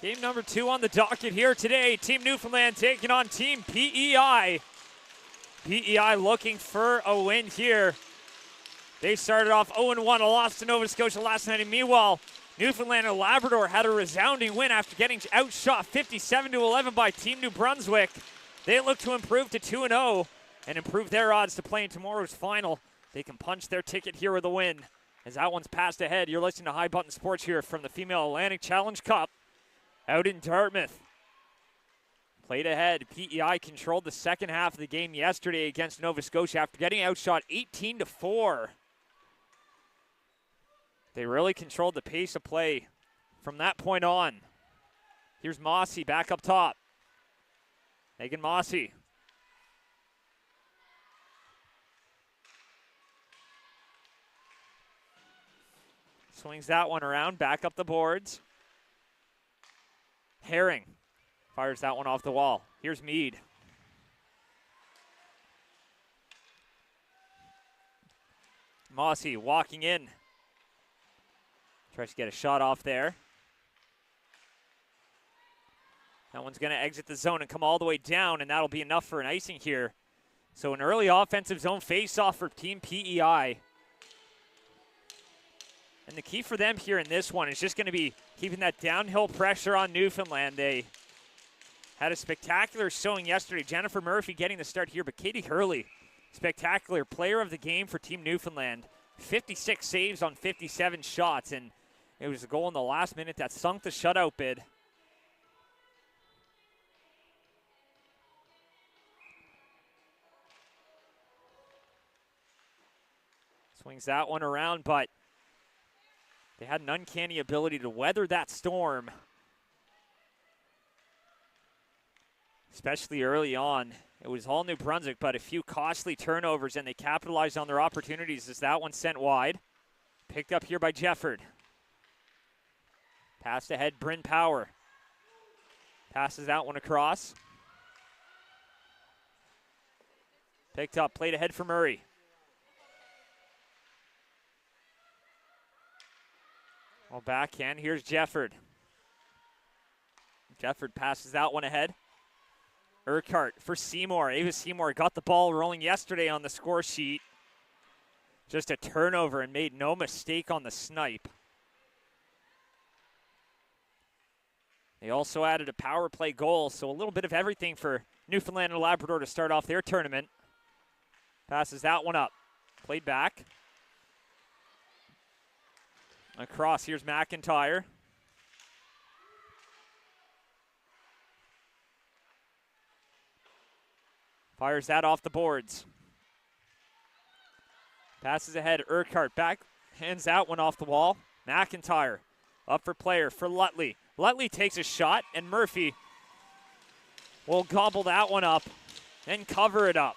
Game number 2 on the docket here today. Team Newfoundland taking on Team PEI. PEI looking for a win here. They started off 0-1, a loss to Nova Scotia last night. And meanwhile, Newfoundland and Labrador had a resounding win after getting outshot 57-11 by Team New Brunswick. They look to improve to 2-0 and improve their odds to play in tomorrow's final. They can punch their ticket here with a win. As that one's passed ahead, you're listening to High Button Sports here from the Female Atlantic Challenge Cup out in Dartmouth. Played ahead. PEI controlled the second half of the game yesterday against Nova Scotia after getting outshot 18-4. They really controlled the pace of play from that point on. Here's Mossy back up top. Megan Mossy. Swings that one around, back up the boards. Herring fires that one off the wall. Here's Mead. Mossy walking in. Tries to get a shot off there. That one's going to exit the zone and come all the way down, and that'll be enough for an icing here. So an early offensive zone face-off for Team PEI. And the key for them here in this one is just going to be keeping that downhill pressure on Newfoundland. They had a spectacular showing yesterday. Jennifer Murphy getting the start here, but Katie Hurley, spectacular player of the game for Team Newfoundland. 56 saves on 57 shots, and it was a goal in the last minute that sunk the shutout bid. Swings that one around, but they had an uncanny ability to weather that storm, especially early on. It was all New Brunswick, but a few costly turnovers, and they capitalized on their opportunities as that one sent wide. Picked up here by Jefford. Passed ahead, Bryn Power. Passes that one across. Picked up, played ahead for Murray. Well, backhand, here's Jefford. Jefford passes that one ahead. Urquhart for Seymour. Ava Seymour got the ball rolling yesterday on the score sheet. Just a turnover and made no mistake on the snipe. They also added a power play goal, so a little bit of everything for Newfoundland and Labrador to start off their tournament. Passes that one up. Played back. Across, here's McIntyre. Fires that off the boards. Passes ahead, Urquhart back, hands that one off the wall. McIntyre up for player for Lutley. Lutley takes a shot, and Murphy will gobble that one up and cover it up.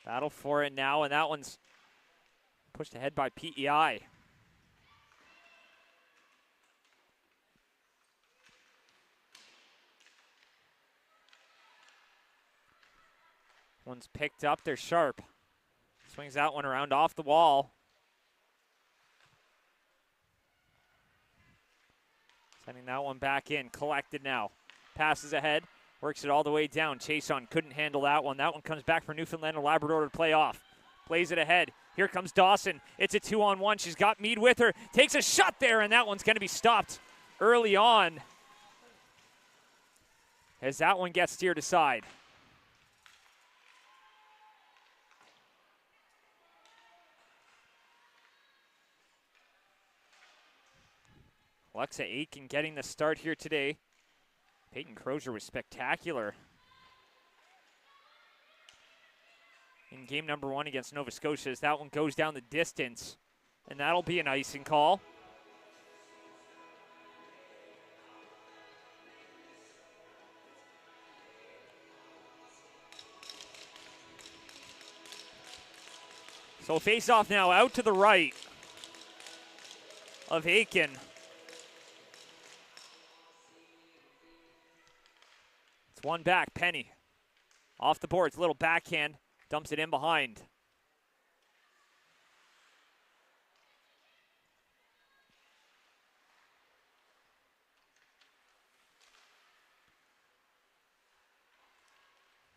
Battle for it now, and that one's pushed ahead by PEI. One's picked up, they're sharp. Swings that one around off the wall. Sending that one back in, collected now. Passes ahead. Works it all the way down. Chason couldn't handle that one. That one comes back for Newfoundland and Labrador to play off. Plays it ahead. Here comes Dawson. It's a 2-on-1. She's got Mead with her. Takes a shot there, and that one's going to be stopped early on as that one gets steered aside. Alexa Aitken getting the start here today. Peyton Crozier was spectacular in game number 1 against Nova Scotia as that one goes down the distance, and that'll be an icing call. So face off now out to the right of Aiken. It's one back, Penny. Off the boards, little backhand, dumps it in behind.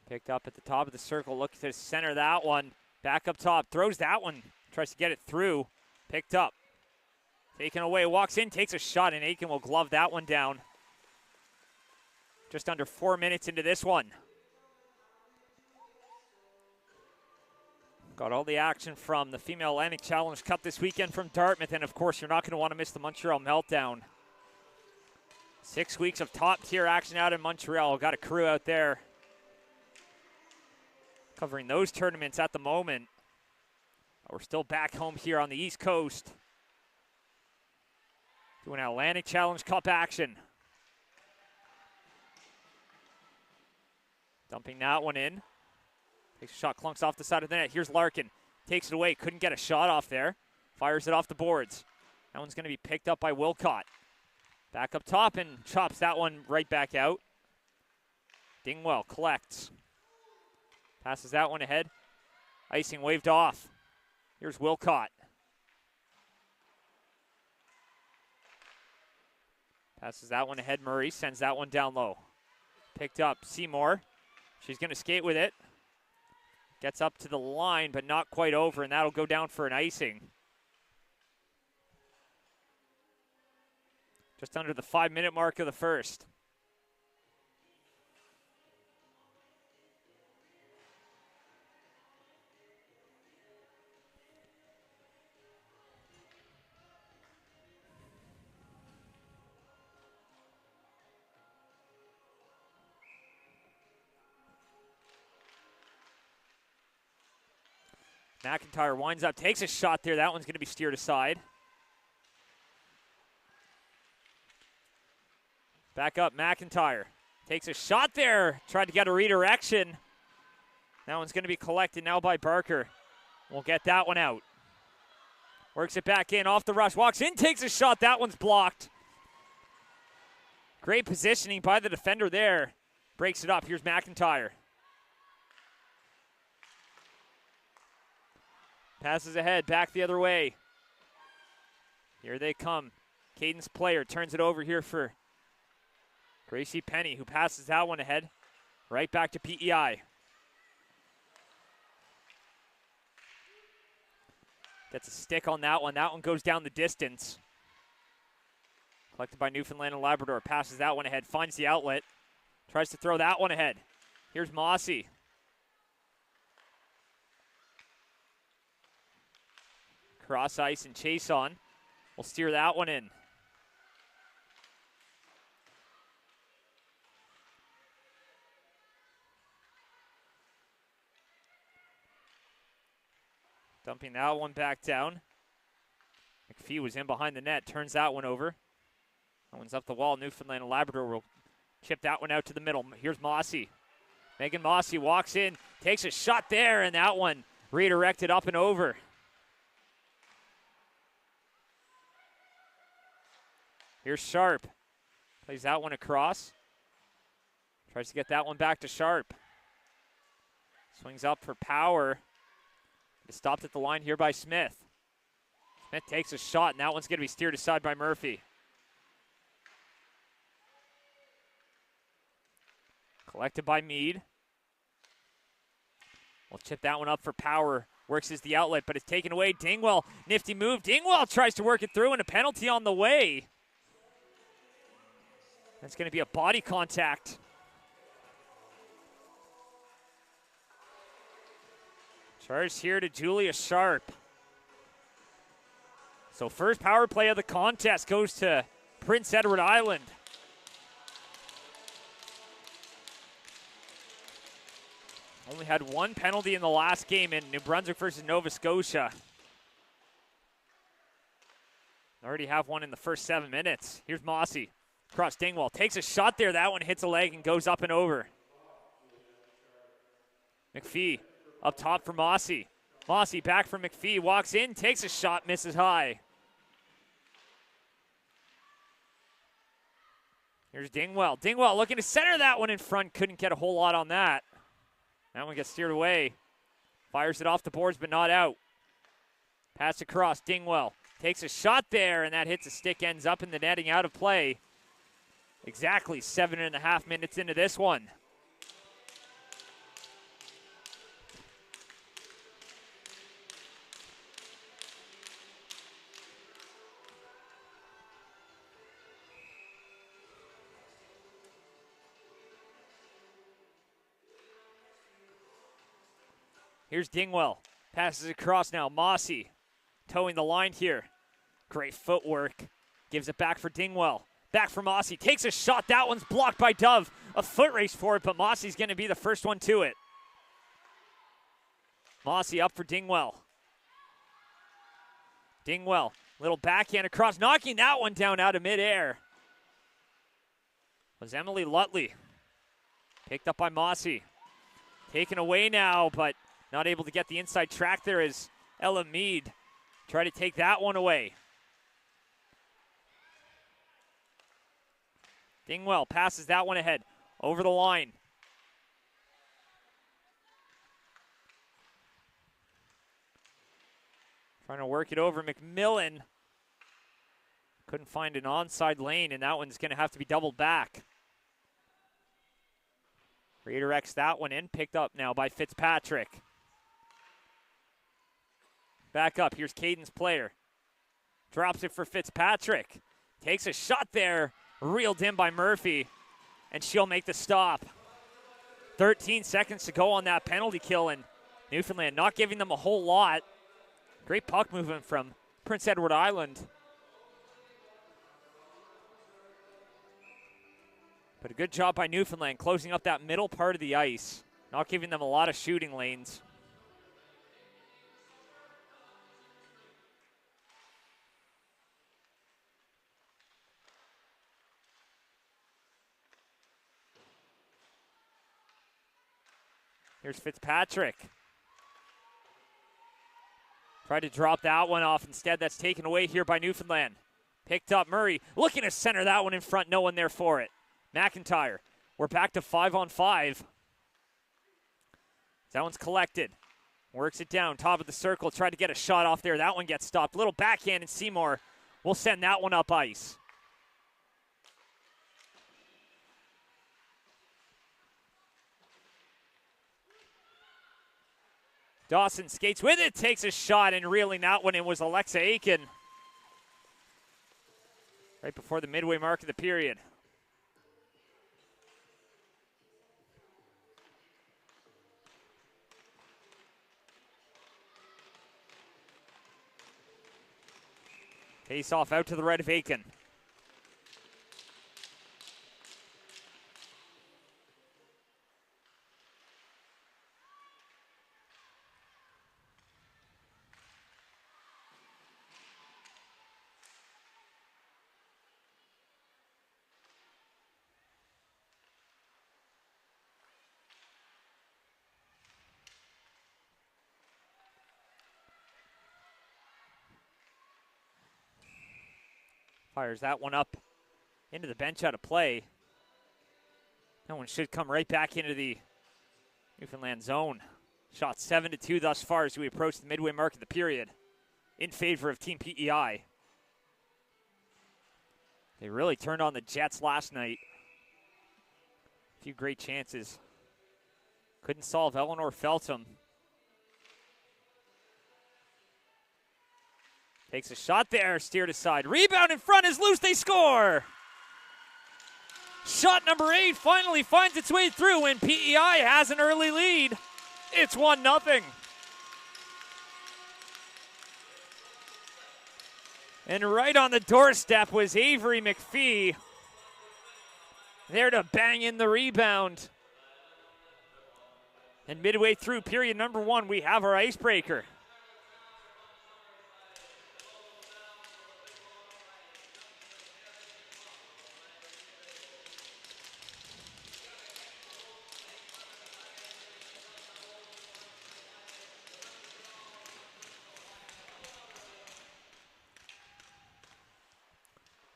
Picked up at the top of the circle, looks to center that one. Back up top, throws that one, tries to get it through. Picked up, taken away, walks in, takes a shot, and Aiken will glove that one down. Just under 4 minutes into this one. Got all the action from the Female Atlantic Challenge Cup this weekend from Dartmouth, and of course, you're not going to want to miss the Montreal Meltdown. 6 weeks of top-tier action out in Montreal. Got a crew out there covering those tournaments at the moment. We're still back home here on the East Coast doing Atlantic Challenge Cup action. Dumping that one in. Takes a shot, clunks off the side of the net. Here's Larkin. Takes it away, couldn't get a shot off there. Fires it off the boards. That one's going to be picked up by Wilcott. Back up top and chops that one right back out. Dingwell collects. Passes that one ahead. Icing waved off. Here's Wilcott. Passes that one ahead. Murray sends that one down low. Picked up Seymour. She's going to skate with it. Gets up to the line, but not quite over, and that'll go down for an icing. Just under the 5-minute mark of the first. McIntyre winds up, takes a shot there. That one's going to be steered aside. Back up, McIntyre. Takes a shot there. Tried to get a redirection. That one's going to be collected now by Barker. We'll get that one out. Works it back in, off the rush. Walks in, takes a shot. That one's blocked. Great positioning by the defender there. Breaks it up. Here's McIntyre. Passes ahead, back the other way. Here they come. Cadence player turns it over here for Gracie Penny, who passes that one ahead. Right back to PEI. Gets a stick on that one. That one goes down the distance. Collected by Newfoundland and Labrador. Passes that one ahead, finds the outlet. Tries to throw that one ahead. Here's Mossy. Cross ice and chase on. We'll steer that one in. Dumping that one back down. McPhee was in behind the net, turns that one over. That one's up the wall. Newfoundland and Labrador will chip that one out to the middle. Here's Mossy. Megan Mossy walks in, takes a shot there, and that one redirected up and over. Here's Sharp. Plays that one across. Tries to get that one back to Sharp. Swings up for power. It's stopped at the line here by Smith. Smith takes a shot, and that one's going to be steered aside by Murphy. Collected by Meade. We'll chip that one up for power. Works as the outlet, but it's taken away. Dingwell, nifty move. Dingwell tries to work it through, and a penalty on the way. That's going to be a body contact. Charge here to Julia Sharp. So first power play of the contest goes to Prince Edward Island. Only had one penalty in the last game in New Brunswick versus Nova Scotia. Already have one in the first 7 minutes. Here's Mossy. Cross Dingwall. Takes a shot there. That one hits a leg and goes up and over. McPhee up top for Mossy. Mossy back from McPhee, walks in, takes a shot, misses high. Here's Dingwell. Dingwell looking to center that one in front, couldn't get a whole lot on that. That one gets steered away. Fires it off the boards, but not out. Pass across, Dingwell takes a shot there, and that hits a stick, ends up in the netting, out of play. Exactly 7.5 minutes into this one. Here's Dingwell. Passes across now. Mossy towing the line here. Great footwork. Gives it back for Dingwell. Back for Mossy. Takes a shot. That one's blocked by Dove. A foot race for it, but Mossy's going to be the first one to it. Mossy up for Dingwell. Dingwell, little backhand across, knocking that one down out of midair. Was Emily Lutley. Picked up by Mossy. Taken away now, but not able to get the inside track there as Ella Mead try to take that one away. Dingwell passes that one ahead, over the line. Trying to work it over McMillan. Couldn't find an onside lane, and that one's going to have to be doubled back. Redirects that one in, picked up now by Fitzpatrick. Back up, here's Caden's player. Drops it for Fitzpatrick. Takes a shot there, reeled in by Murphy, and she'll make the stop. 13 seconds to go on that penalty kill, and Newfoundland not giving them a whole lot. Great puck movement from Prince Edward Island. But a good job by Newfoundland closing up that middle part of the ice, not giving them a lot of shooting lanes. Here's Fitzpatrick. Tried to drop that one off. Instead, that's taken away here by Newfoundland. Picked up Murray. Looking to center that one in front. No one there for it. McIntyre. We're back to 5-on-5. That one's collected. Works it down. Top of the circle. Tried to get a shot off there. That one gets stopped. Little backhand, and Seymour will send that one up ice. Dawson skates with it, takes a shot, and reeling that one in was Alexa Aiken. Right before the midway mark of the period. Face off out to the right of Aiken. Fires that one up into the bench out of play. That one should come right back into the Newfoundland zone. Shot 7-2 thus far as we approach the midway mark of the period in favor of Team PEI. They really turned on the Jets last night. A few great chances. Couldn't solve Eleanor Feltham. Takes a shot there, steered aside. Rebound in front is loose, they score! Shot number 8 finally finds its way through, and PEI has an early lead. It's 1-0. And right on the doorstep was Avery McPhee. There to bang in the rebound. And midway through period number 1, we have our icebreaker.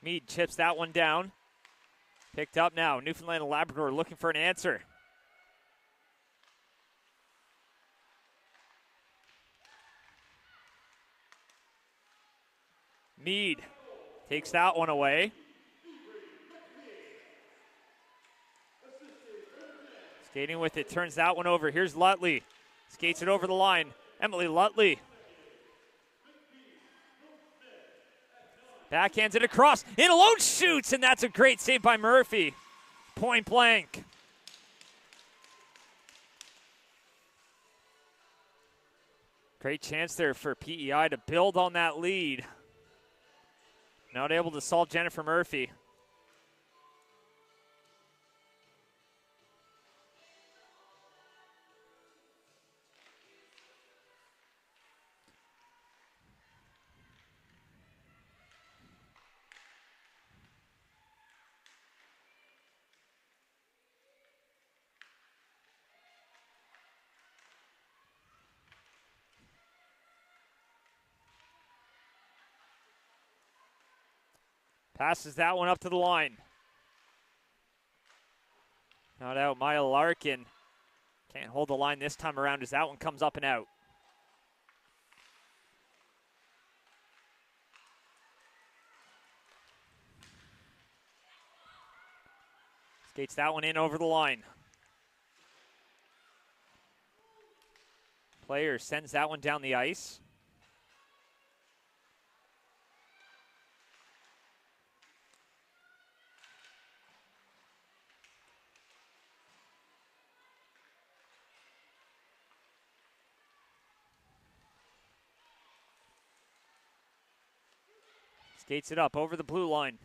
Mead chips that one down. Picked up now. Newfoundland and Labrador looking for an answer. Mead takes that one away. Skating with it, turns that one over. Here's Lutley. Skates it over the line. Emily Lutley. Backhands it across. In alone, shoots, and that's a great save by Murphy. Point blank. Great chance there for PEI to build on that lead. Not able to solve Jennifer Murphy. Passes that one up to the line. Not out, Maya Larkin. Can't hold the line this time around as that one comes up and out. Skates that one in over the line. Player sends that one down the ice. Skates it up over the blue line.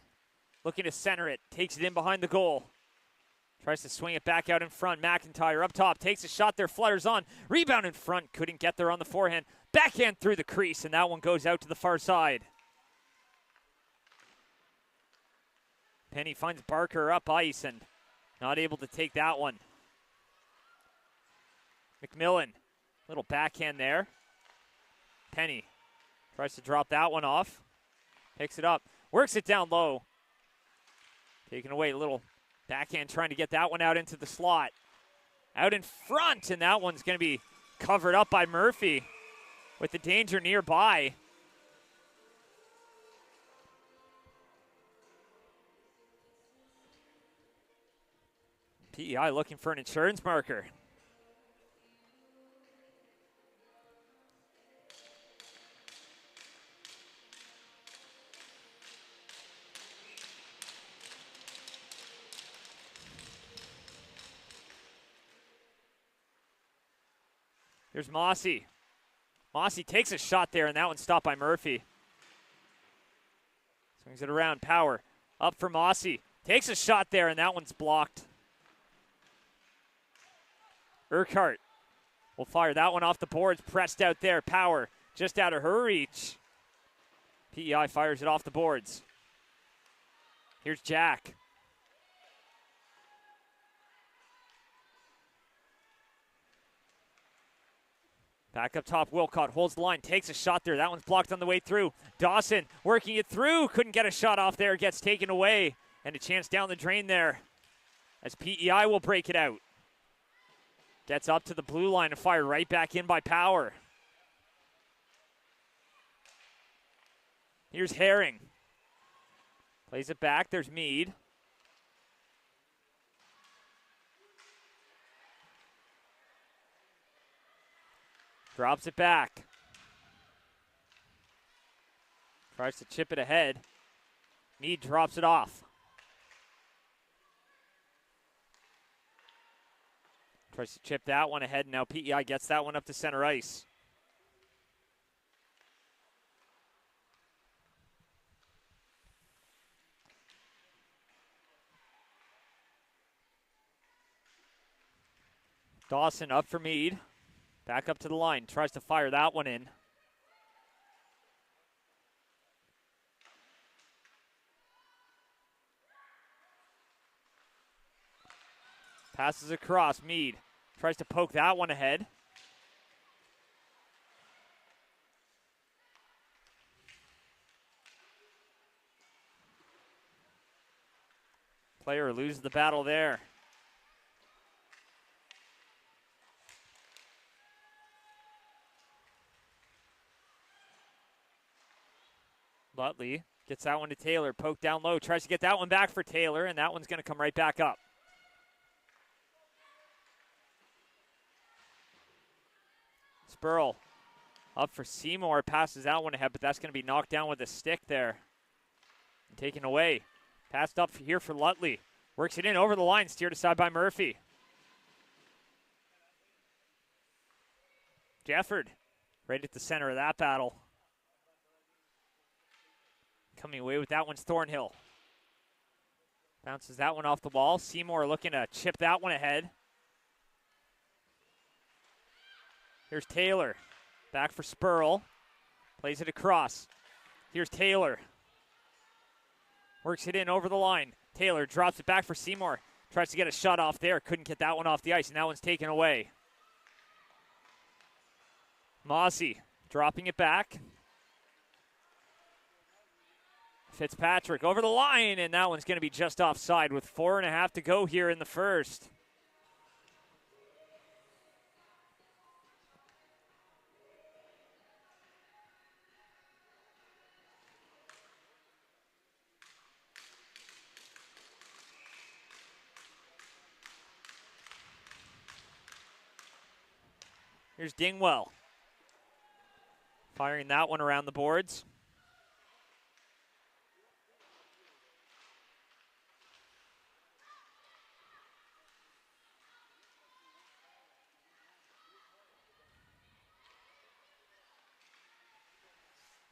Looking to center it. Takes it in behind the goal. Tries to swing it back out in front. McIntyre up top. Takes a shot there. Flutters on. Rebound in front. Couldn't get there on the forehand. Backhand through the crease. And that one goes out to the far side. Penny finds Barker up ice and not able to take that one. McMillan. Little backhand there. Penny tries to drop that one off. Picks it up, works it down low. Taking away a little backhand, trying to get that one out into the slot. Out in front, and that one's going to be covered up by Murphy with the danger nearby. PEI looking for an insurance marker. Here's Mossy. Mossy takes a shot there, and that one's stopped by Murphy. Swings it around. Power up for Mossy. Takes a shot there, and that one's blocked. Urquhart will fire that one off the boards. Pressed out there. Power just out of her reach. PEI fires it off the boards. Here's Jack. Back up top, Wilcott holds the line, takes a shot there. That one's blocked on the way through. Dawson working it through, couldn't get a shot off there, gets taken away. And a chance down the drain there as PEI will break it out. Gets up to the blue line and fired right back in by Power. Here's Herring. Plays it back, there's Mead. Drops it back. Tries to chip it ahead. Mead drops it off. Tries to chip that one ahead. Now PEI gets that one up to center ice. Dawson up for Mead. Back up to the line. Tries to fire that one in. Passes across. Mead tries to poke that one ahead. Player loses the battle there. Lutley gets that one to Taylor. Poke down low. Tries to get that one back for Taylor, and that one's going to come right back up. Spurl up for Seymour. Passes that one ahead, but that's going to be knocked down with a stick there. And taken away. Passed up here for Lutley. Works it in over the line. Steered aside by Murphy. Jefford right at the center of that battle. Coming away with that one's Thornhill. Bounces that one off the wall. Seymour looking to chip that one ahead. Here's Taylor. Back for Spurl. Plays it across. Here's Taylor. Works it in over the line. Taylor drops it back for Seymour. Tries to get a shot off there. Couldn't get that one off the ice, and that one's taken away. Mossy dropping it back. Fitzpatrick over the line, and that one's going to be just offside with 4.5 to go here in the first. Here's Dingwell. Firing that one around the boards.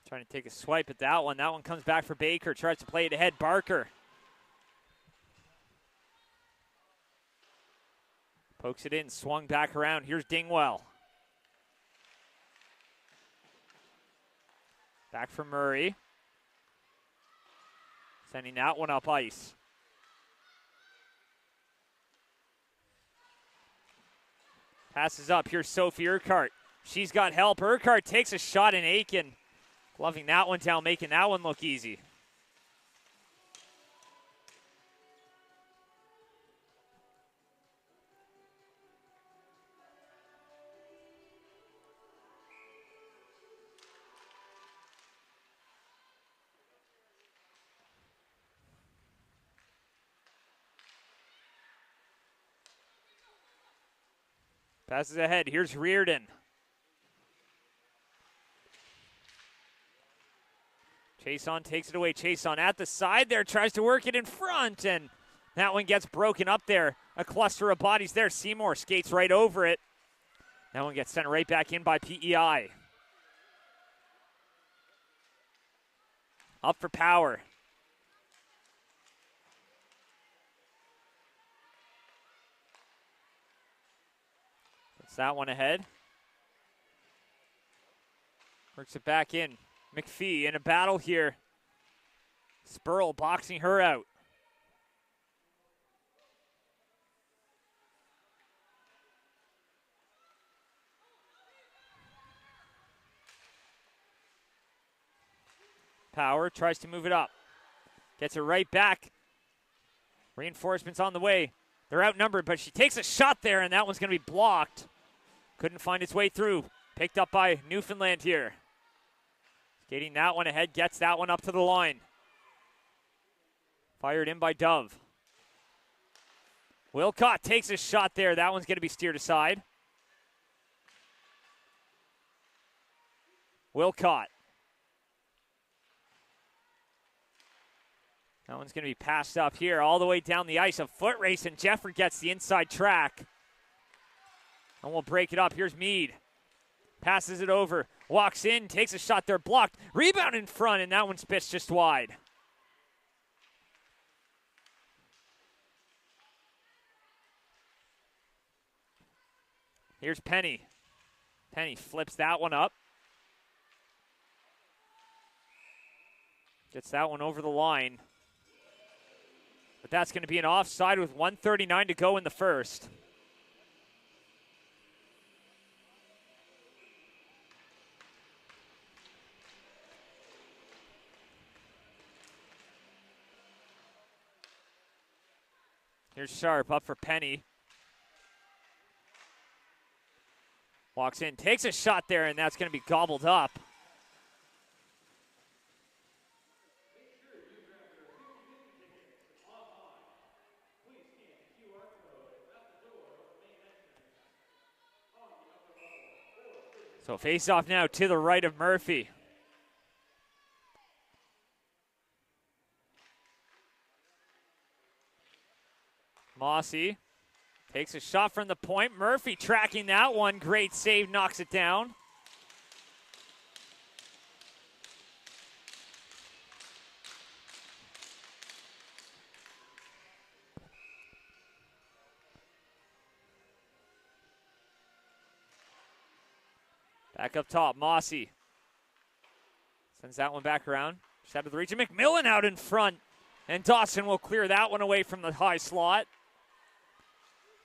Trying to take a swipe at that one. That one comes back for Baker. Tries to play it ahead. Barker. Pokes it in. Swung back around. Here's Dingwell. Back for Murray. Sending that one up ice. Passes up. Here's Sophie Urquhart. She's got help. Urquhart takes a shot in Aiken. Gloving that one down, making that one look easy. Passes ahead. Here's Reardon. Chason takes it away. Chason at the side there. Tries to work it in front. And that one gets broken up there. A cluster of bodies there. Seymour skates right over it. That one gets sent right back in by PEI. Up for Power. Puts that one ahead. Works it back in. McPhee in a battle here. Spurl boxing her out. Power tries to move it up. Gets it right back. Reinforcements on the way. They're outnumbered, but she takes a shot there, and that one's going to be blocked. Couldn't find its way through. Picked up by Newfoundland here. Skating that one ahead, gets that one up to the line. Fired in by Dove. Wilcott takes a shot there. That one's going to be steered aside. Wilcott. That one's going to be passed up here all the way down the ice. A foot race, and Jeffrey gets the inside track. And we'll break it up. Here's Meade. Passes it over. Walks in, takes a shot there, blocked. Rebound in front, and that one spits just wide. Here's Penny. Penny flips that one up. Gets that one over the line. But that's going to be an offside with 1:39 to go in the first. Here's Sharp up for Penny. Walks in, takes a shot there, and that's going to be gobbled up. So face off now to the right of Murphy. Mossy takes a shot from the point. Murphy tracking that one. Great save, knocks it down. Back up top, Mossy sends that one back around. Just out of the reach of McMillan out in front. And Dawson will clear that one away from the high slot.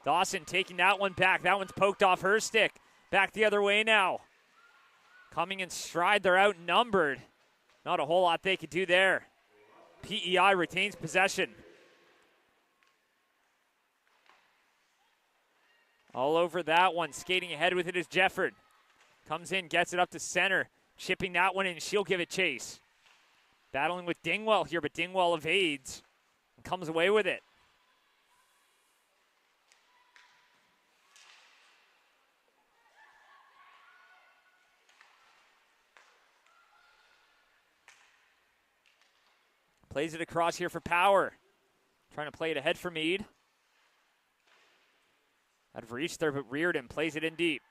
Dawson taking that one back. That one's poked off her stick. Back the other way now. Coming in stride, they're outnumbered. Not a whole lot they could do there. PEI retains possession. All over that one. Skating ahead with it is Jefford. Comes in, gets it up to center. Chipping that one in, she'll give it chase. Battling with Dingwell here, but Dingwell evades and comes away with it. Plays it across here for Power. Trying to play it ahead for Meade. Out of reach there, but Reardon plays it in deep.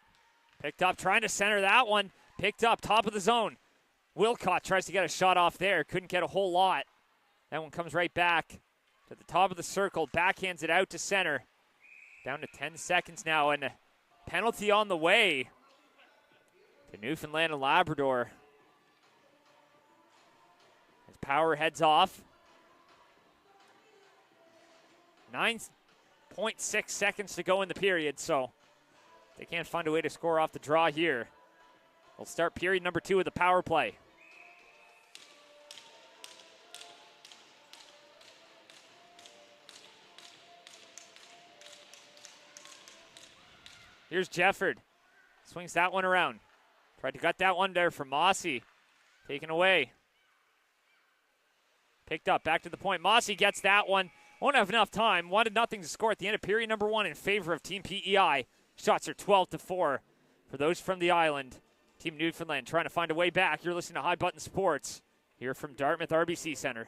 Picked up, trying to center that one. Picked up, top of the zone. Wilcott tries to get a shot off there. Couldn't get a whole lot. That one comes right back to the top of the circle. Backhands it out to center. Down to 10 seconds now, and a penalty on the way to Newfoundland and Labrador. As Power heads off. 9.6 seconds to go in the period, so they can't find a way to score off the draw here. We'll start period number 2 with the power play. Here's Jefford. Swings that one around. Tried to gut that one there for Mossy. Taken away. Picked up, back to the point. Mossy gets that one. Won't have enough time. Wanted nothing to score at the end of period number 1 in favor of Team PEI. Shots are 12-4 for those from the island. Team Newfoundland trying to find a way back. You're listening to High Button Sports here from Dartmouth RBC Center.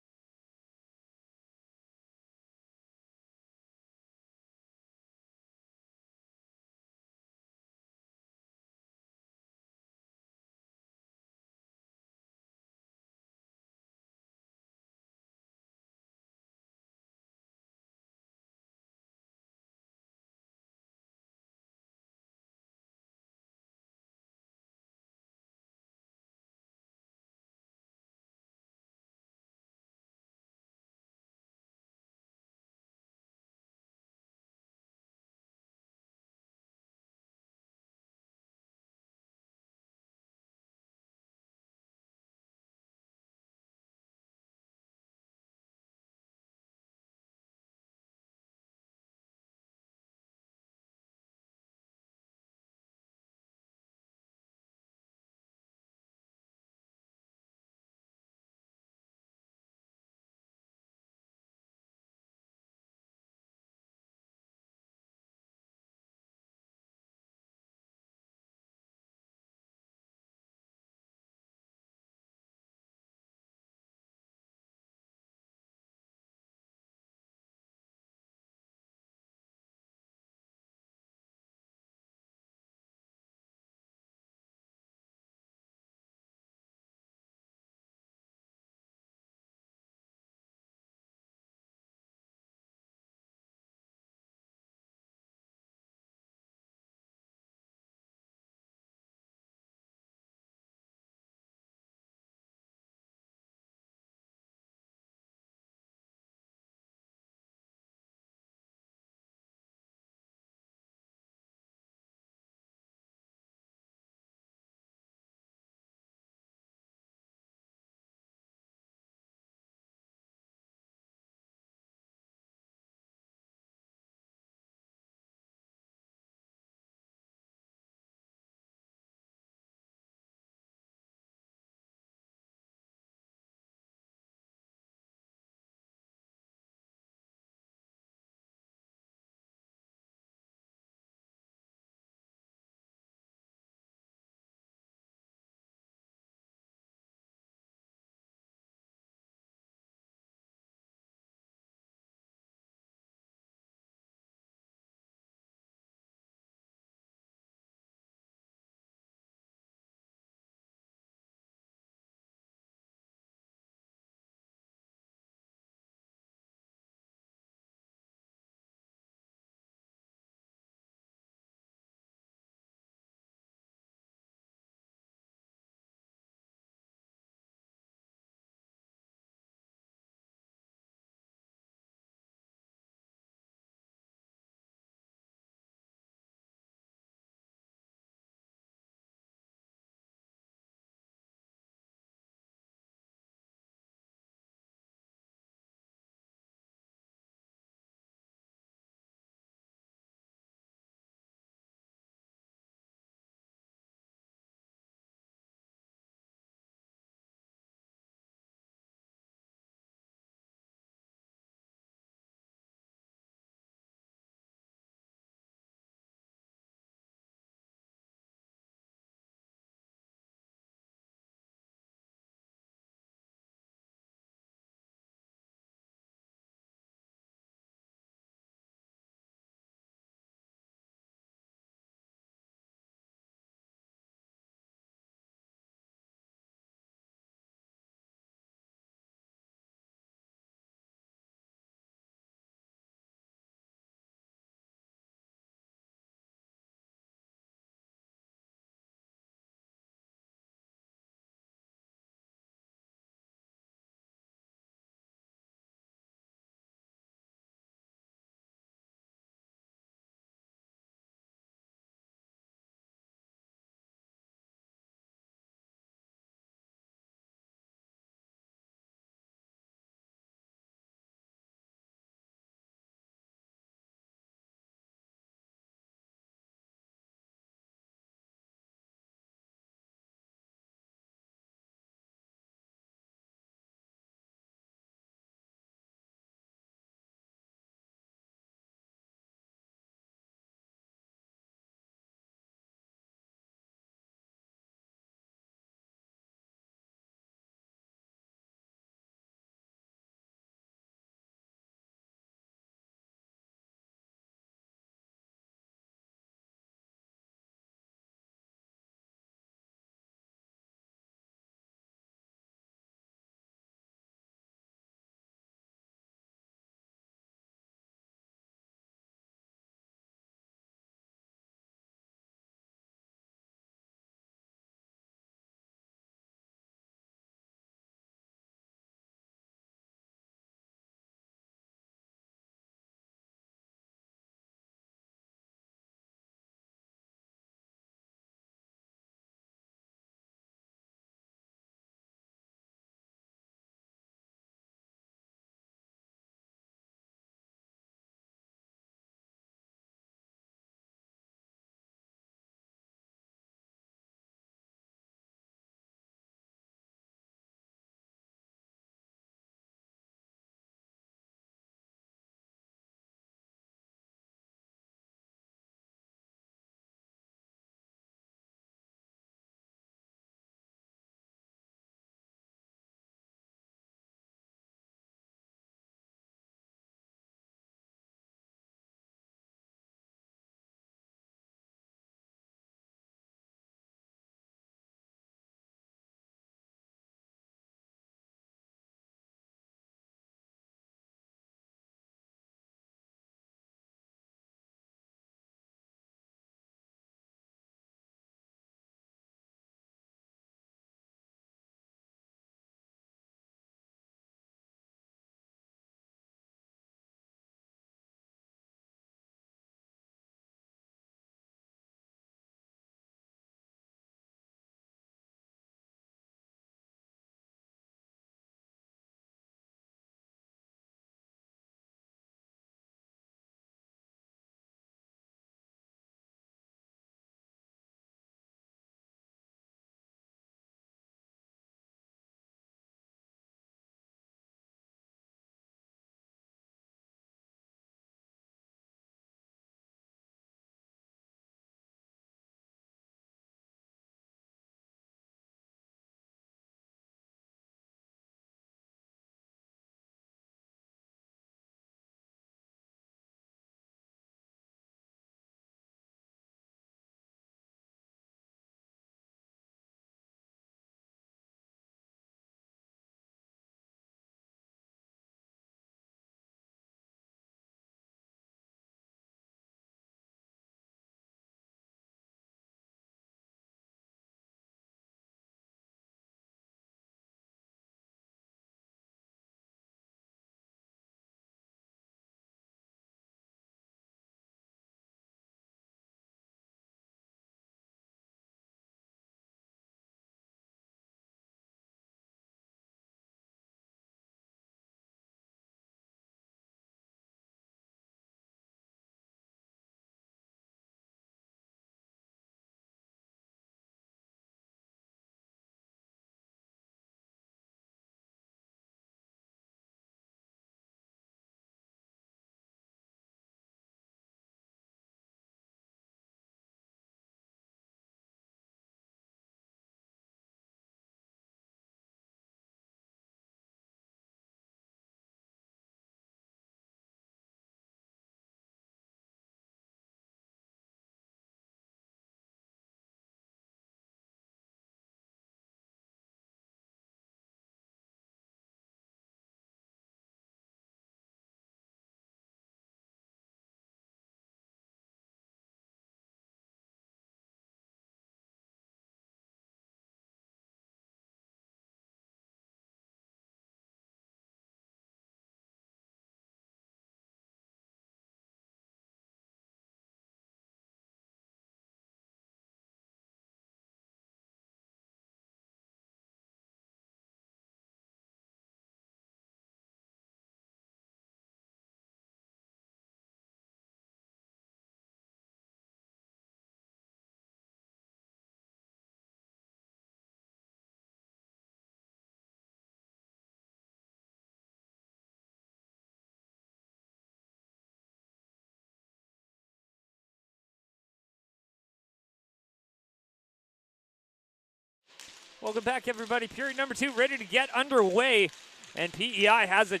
Welcome back, everybody. Period number 2 ready to get underway. And PEI has a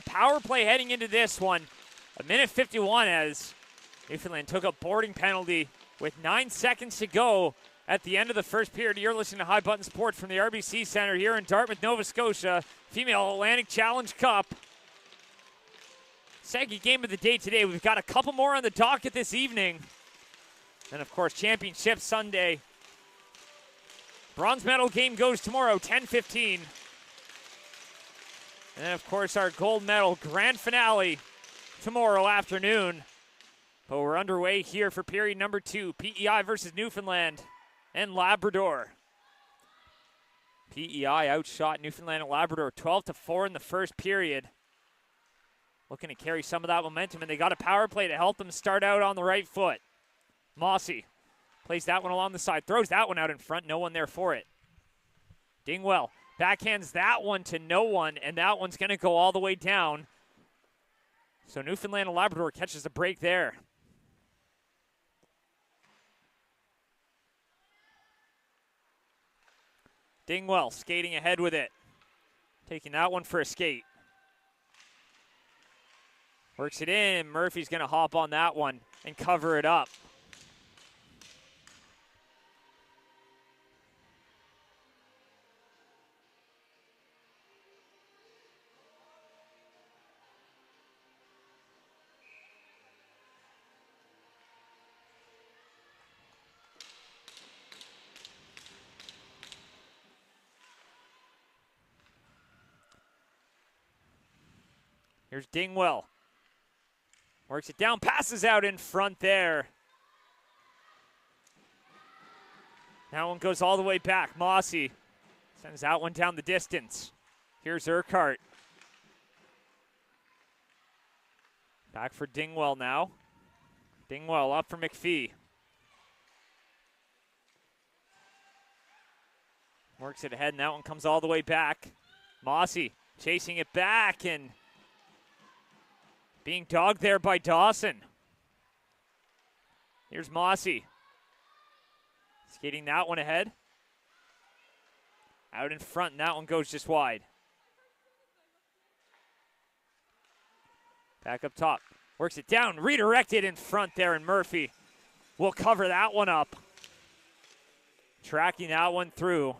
power play heading into this one. 1:51 as Newfoundland took a boarding penalty with 9 seconds to go at the end of the first period. You're listening to High Button Sports from the RBC Centre here in Dartmouth, Nova Scotia. Female Atlantic Challenge Cup. Second game of the day today. We've got a couple more on the docket this evening. And, of course, Championship Sunday. Bronze medal game goes tomorrow, 10:15. And then, of course, our gold medal grand finale tomorrow afternoon. But we're underway here for period number 2. PEI versus Newfoundland and Labrador. PEI outshot Newfoundland and Labrador 12-4 in the first period. Looking to carry some of that momentum, and they got a power play to help them start out on the right foot. Mossy plays that one along the side, throws that one out in front, no one there for it. Dingwell backhands that one to no one, and that one's going to go all the way down. So Newfoundland and Labrador catches a break there. Dingwell skating ahead with it. Taking that one for a skate. Works it in, and Murphy's going to hop on that one and cover it up. Here's Dingwell. Works it down, passes out in front there. That one goes all the way back. Mossy sends that one down the distance. Here's Urquhart. Back for Dingwell now. Dingwell up for McPhee. Works it ahead, and that one comes all the way back. Mossy chasing it back and being dogged there by Dawson. Here's Mossy. Skating that one ahead. Out in front, and that one goes just wide. Back up top. Works it down, redirected in front there, and Murphy will cover that one up. Tracking that one through.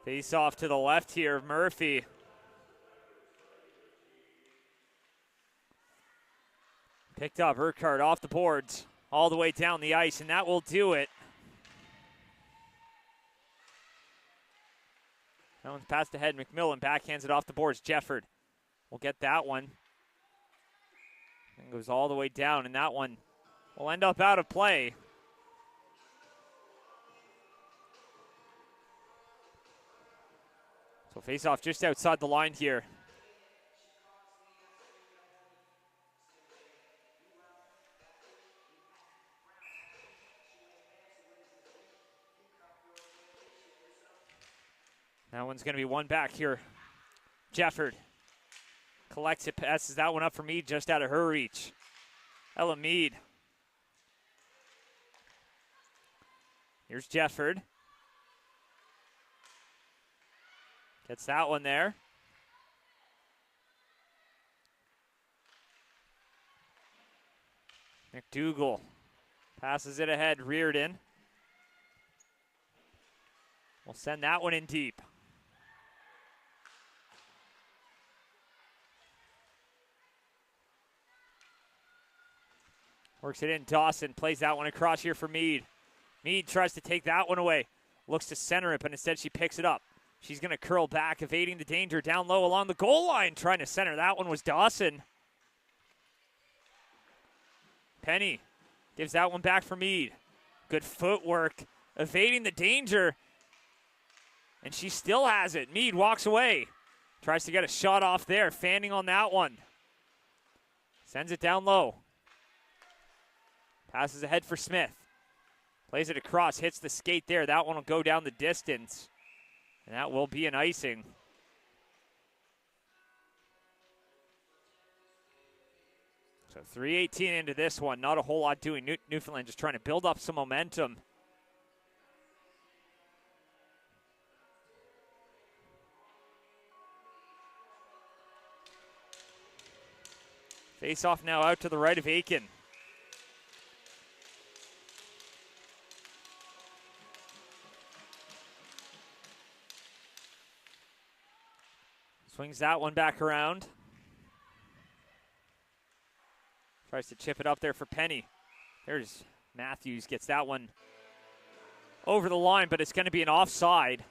Face off to the left here of Murphy. Picked up Urquhart off the boards all the way down the ice, and that will do it. That one's passed ahead. McMillan backhands it off the boards. Jefford will get that one. And goes all the way down, and that one will end up out of play. So face off just outside the line here. That one's going to be one back here. Jefford collects it, passes that one up for Meade just out of her reach. Ella Meade. Here's Jefford. Gets that one there. McDougall passes it ahead. Reardon will send that one in deep. Works it in. Dawson plays that one across here for Meade. Meade tries to take that one away. Looks to center it, but instead she picks it up. She's going to curl back, evading the danger down low along the goal line. Trying to center. That one was Dawson. Penny gives that one back for Meade. Good footwork, evading the danger. And she still has it. Meade walks away. Tries to get a shot off there. Fanning on that one. Sends it down low. Passes ahead for Smith. Plays it across, hits the skate there. That one will go down the distance. And that will be an icing. So 3:18 into this one. Not a whole lot doing. Newfoundland just trying to build up some momentum. Face off now out to the right of Aiken. Swings that one back around. Tries to chip it up there for Penny. There's Matthews, gets that one over the line, but it's going to be an offside.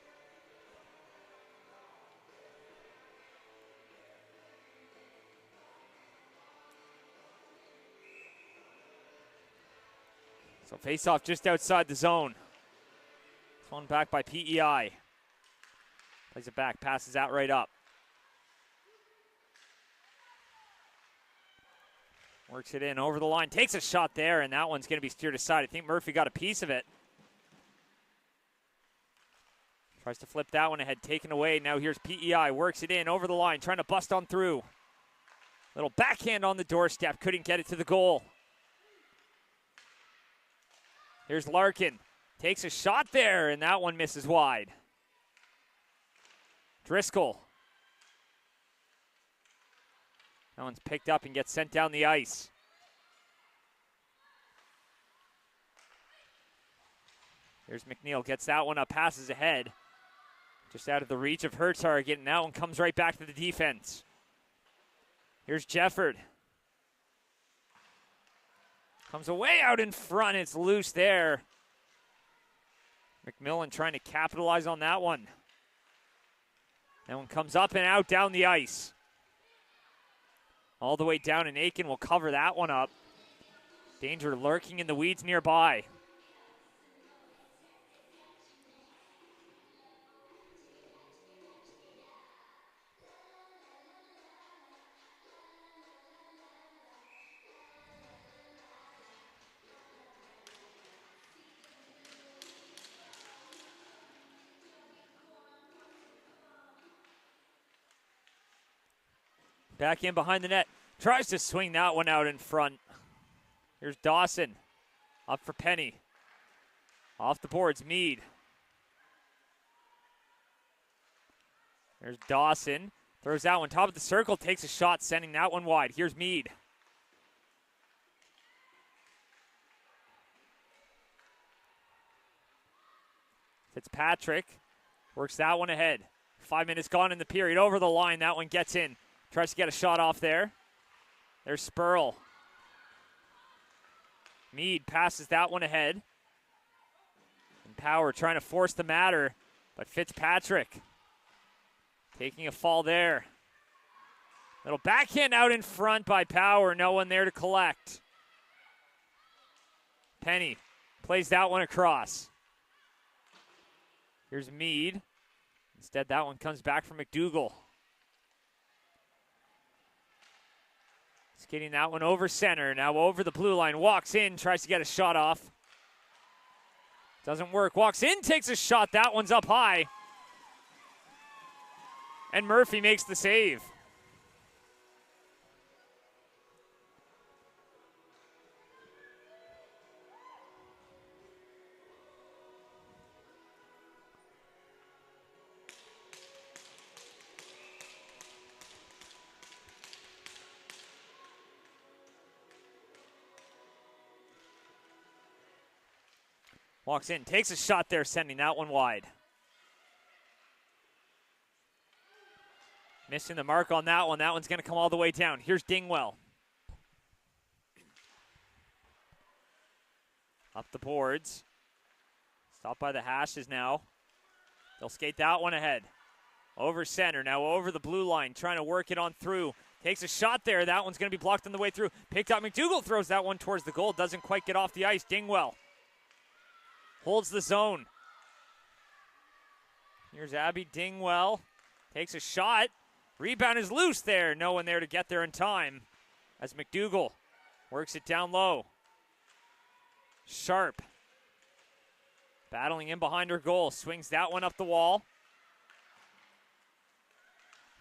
So face off just outside the zone. This one back by PEI. Plays it back, passes out right up. Works it in over the line, takes a shot there, and that one's going to be steered aside. I think Murphy got a piece of it. Tries to flip that one ahead, taken away. Now here's PEI, works it in over the line, trying to bust on through. Little backhand on the doorstep, couldn't get it to the goal. Here's Larkin, takes a shot there, and that one misses wide. Driscoll. That one's picked up and gets sent down the ice. Here's McNeil, gets that one up, passes ahead. Just out of the reach of her target, and that one comes right back to the defense. Here's Jefford. Comes away out in front, it's loose there. McMillan trying to capitalize on that one. That one comes up and out down the ice. All the way down, and Aiken will cover that one up. Danger lurking in the weeds nearby. Back in behind the net. Tries to swing that one out in front. Here's Dawson. Up for Penny. Off the boards, Mead. There's Dawson. Throws that one top of the circle. Takes a shot, sending that one wide. Here's Mead. Fitzpatrick works that one ahead. 5 minutes gone in the period. Over the line. That one gets in. Tries to get a shot off there. There's Spurl. Mead passes that one ahead. And Power trying to force the matter, but Fitzpatrick taking a fall there. Little backhand out in front by Power. No one there to collect. Penny plays that one across. Here's Mead. Instead, that one comes back from McDougall. Skating that one over center. Now over the blue line. Walks in. Tries to get a shot off. Doesn't work. Walks in. Takes a shot. That one's up high. And Murphy makes the save. Walks in, takes a shot there, sending that one wide. Missing the mark on that one. That one's going to come all the way down. Here's Dingwell. Up the boards. Stopped by the hashes now. They'll skate that one ahead. Over center, now over the blue line, trying to work it on through. Takes a shot there. That one's going to be blocked on the way through. Picked up. McDougall throws that one towards the goal. Doesn't quite get off the ice. Dingwell holds the zone. Here's Abby Dingwell. Takes a shot. Rebound is loose there. No one there to get there in time as McDougall works it down low. Sharp Battling in behind her goal. Swings that one up the wall.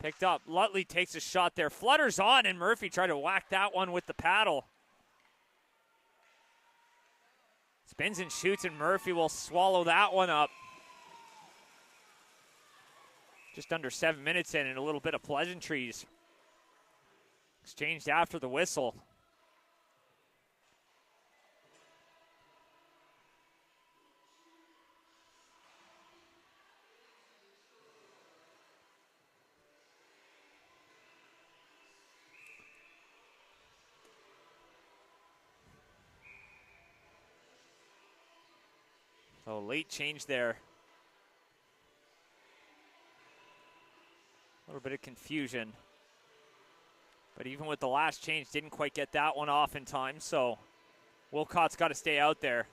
Picked up. Lutley takes a shot there. Flutters on, and Murphy tried to whack that one with the paddle. Spins and shoots, and Murphy will swallow that one up. Just under 7 minutes in, and a little bit of pleasantries exchanged after the whistle. So late change there. A little bit of confusion. But even with the last change, didn't quite get that one off in time, so Wilcott's got to stay out there.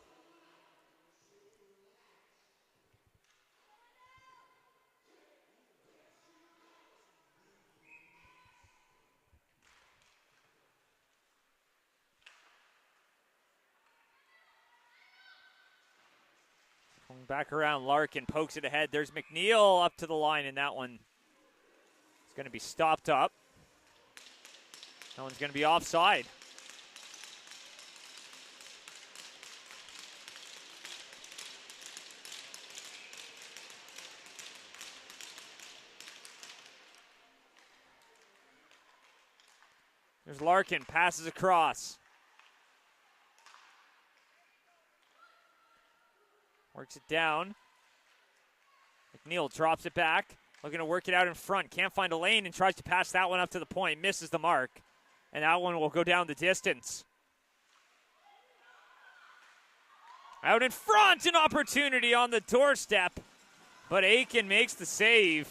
Back around, Larkin pokes it ahead. There's McNeil up to the line, and that one is going to be stopped up. That one's going to be offside. There's Larkin, passes across. Works it down. McNeil drops it back. Looking to work it out in front. Can't find a lane and tries to pass that one up to the point. Misses the mark. And that one will go down the distance. Out in front, an opportunity on the doorstep. But Aiken makes the save.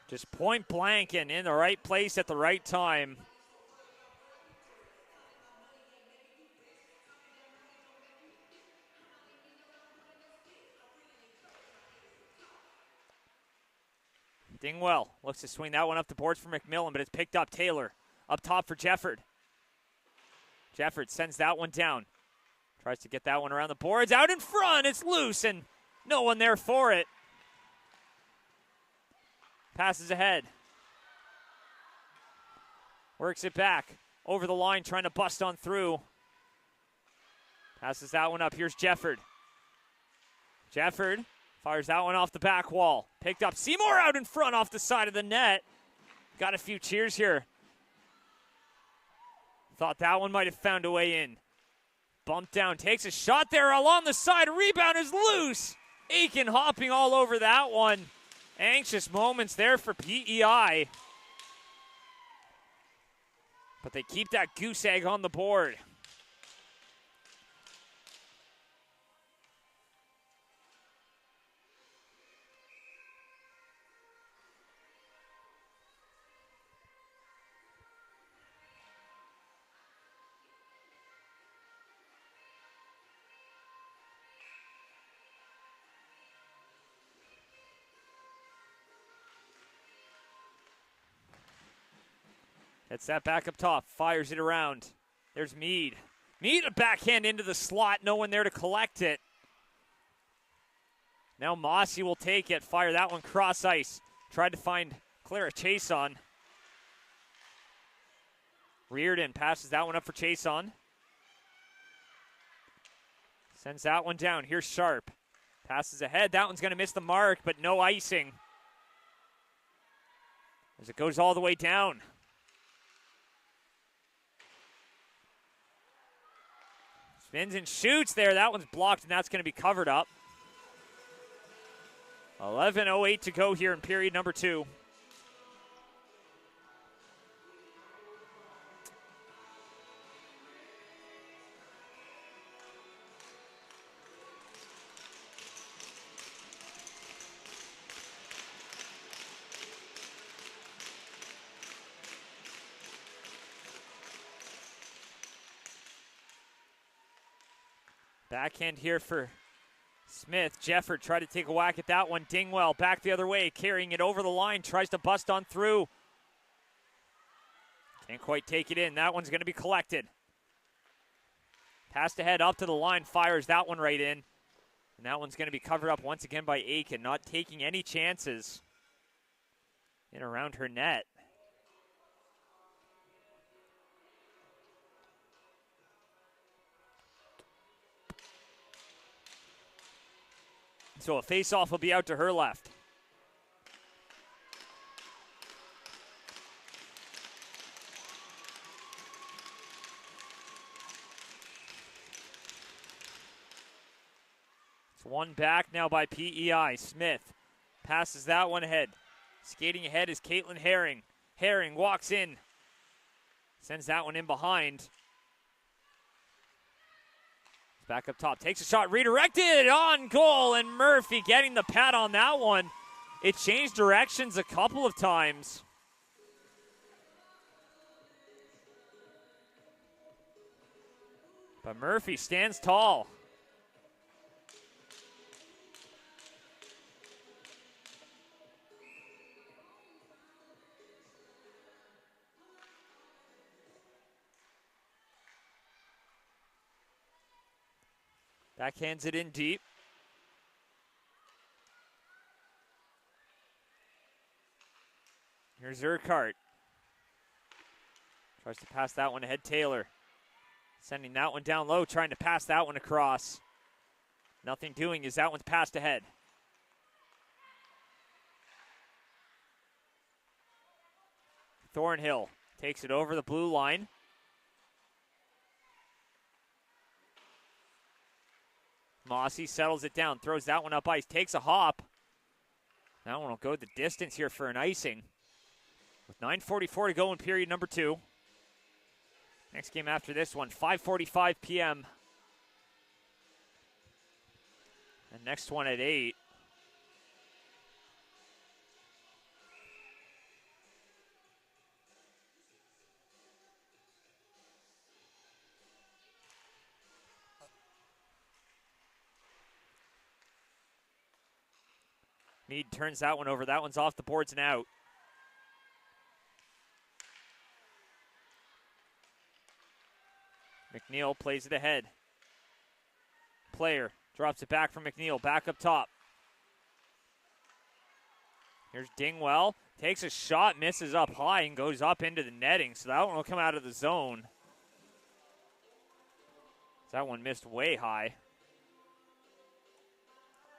Just point blank and in the right place at the right time. Dingwell looks to swing that one up the boards for McMillan, but it's picked up. Taylor up top for Jefford. Jefford sends that one down. Tries to get that one around the boards. Out in front, it's loose, and no one there for it. Passes ahead. Works it back. Over the line, trying to bust on through. Passes that one up. Here's Jefford. Jefford fires that one off the back wall. Picked up. Seymour out in front off the side of the net. Got a few cheers here. Thought that one might have found a way in. Bumped down. Takes a shot there along the side. Rebound is loose. Aiken hopping all over that one. Anxious moments there for PEI. But they keep that goose egg on the board. Gets that back up top, fires it around. There's Mead. Mead, a backhand into the slot, no one there to collect it. Now Mossy will take it, fire that one cross ice. Tried to find Clara Chason. Reardon passes that one up for Chason. Sends that one down. Here's Sharp. Passes ahead. That one's going to miss the mark, but no icing. As it goes all the way down. Spins and shoots there. That one's blocked, and that's going to be covered up. 11:08 to go here in period number 2. Backhand here for Smith. Jefford tried to take a whack at that one. Dingwell back the other way, carrying it over the line. Tries to bust on through. Can't quite take it in. That one's going to be collected. Passed ahead up to the line, fires that one right in. And that one's going to be covered up once again by Aiken, not taking any chances in around her net. So a face-off will be out to her left. It's one back now by PEI. Smith passes that one ahead. Skating ahead is Caitlin Herring. Herring walks in. Sends that one in behind. Back up top, takes a shot, redirected, on goal, and Murphy getting the pad on that one. It changed directions a couple of times. But Murphy stands tall. Backhands it in deep. Here's Urquhart. Tries to pass that one ahead. Taylor sending that one down low, trying to pass that one across. Nothing doing as that one's passed ahead. Thornhill takes it over the blue line. Mossy settles it down, throws that one up ice, takes a hop. That one will go the distance here for an icing. With 9:44 to go in period number 2. Next game after this one, 5:45 p.m. And next one at 8. Meade turns that one over. That one's off the boards and out. McNeil plays it ahead. Player drops it back from McNeil. Back up top. Here's Dingwell. Takes a shot, misses up high, and goes up into the netting. So that one will come out of the zone. That one missed way high.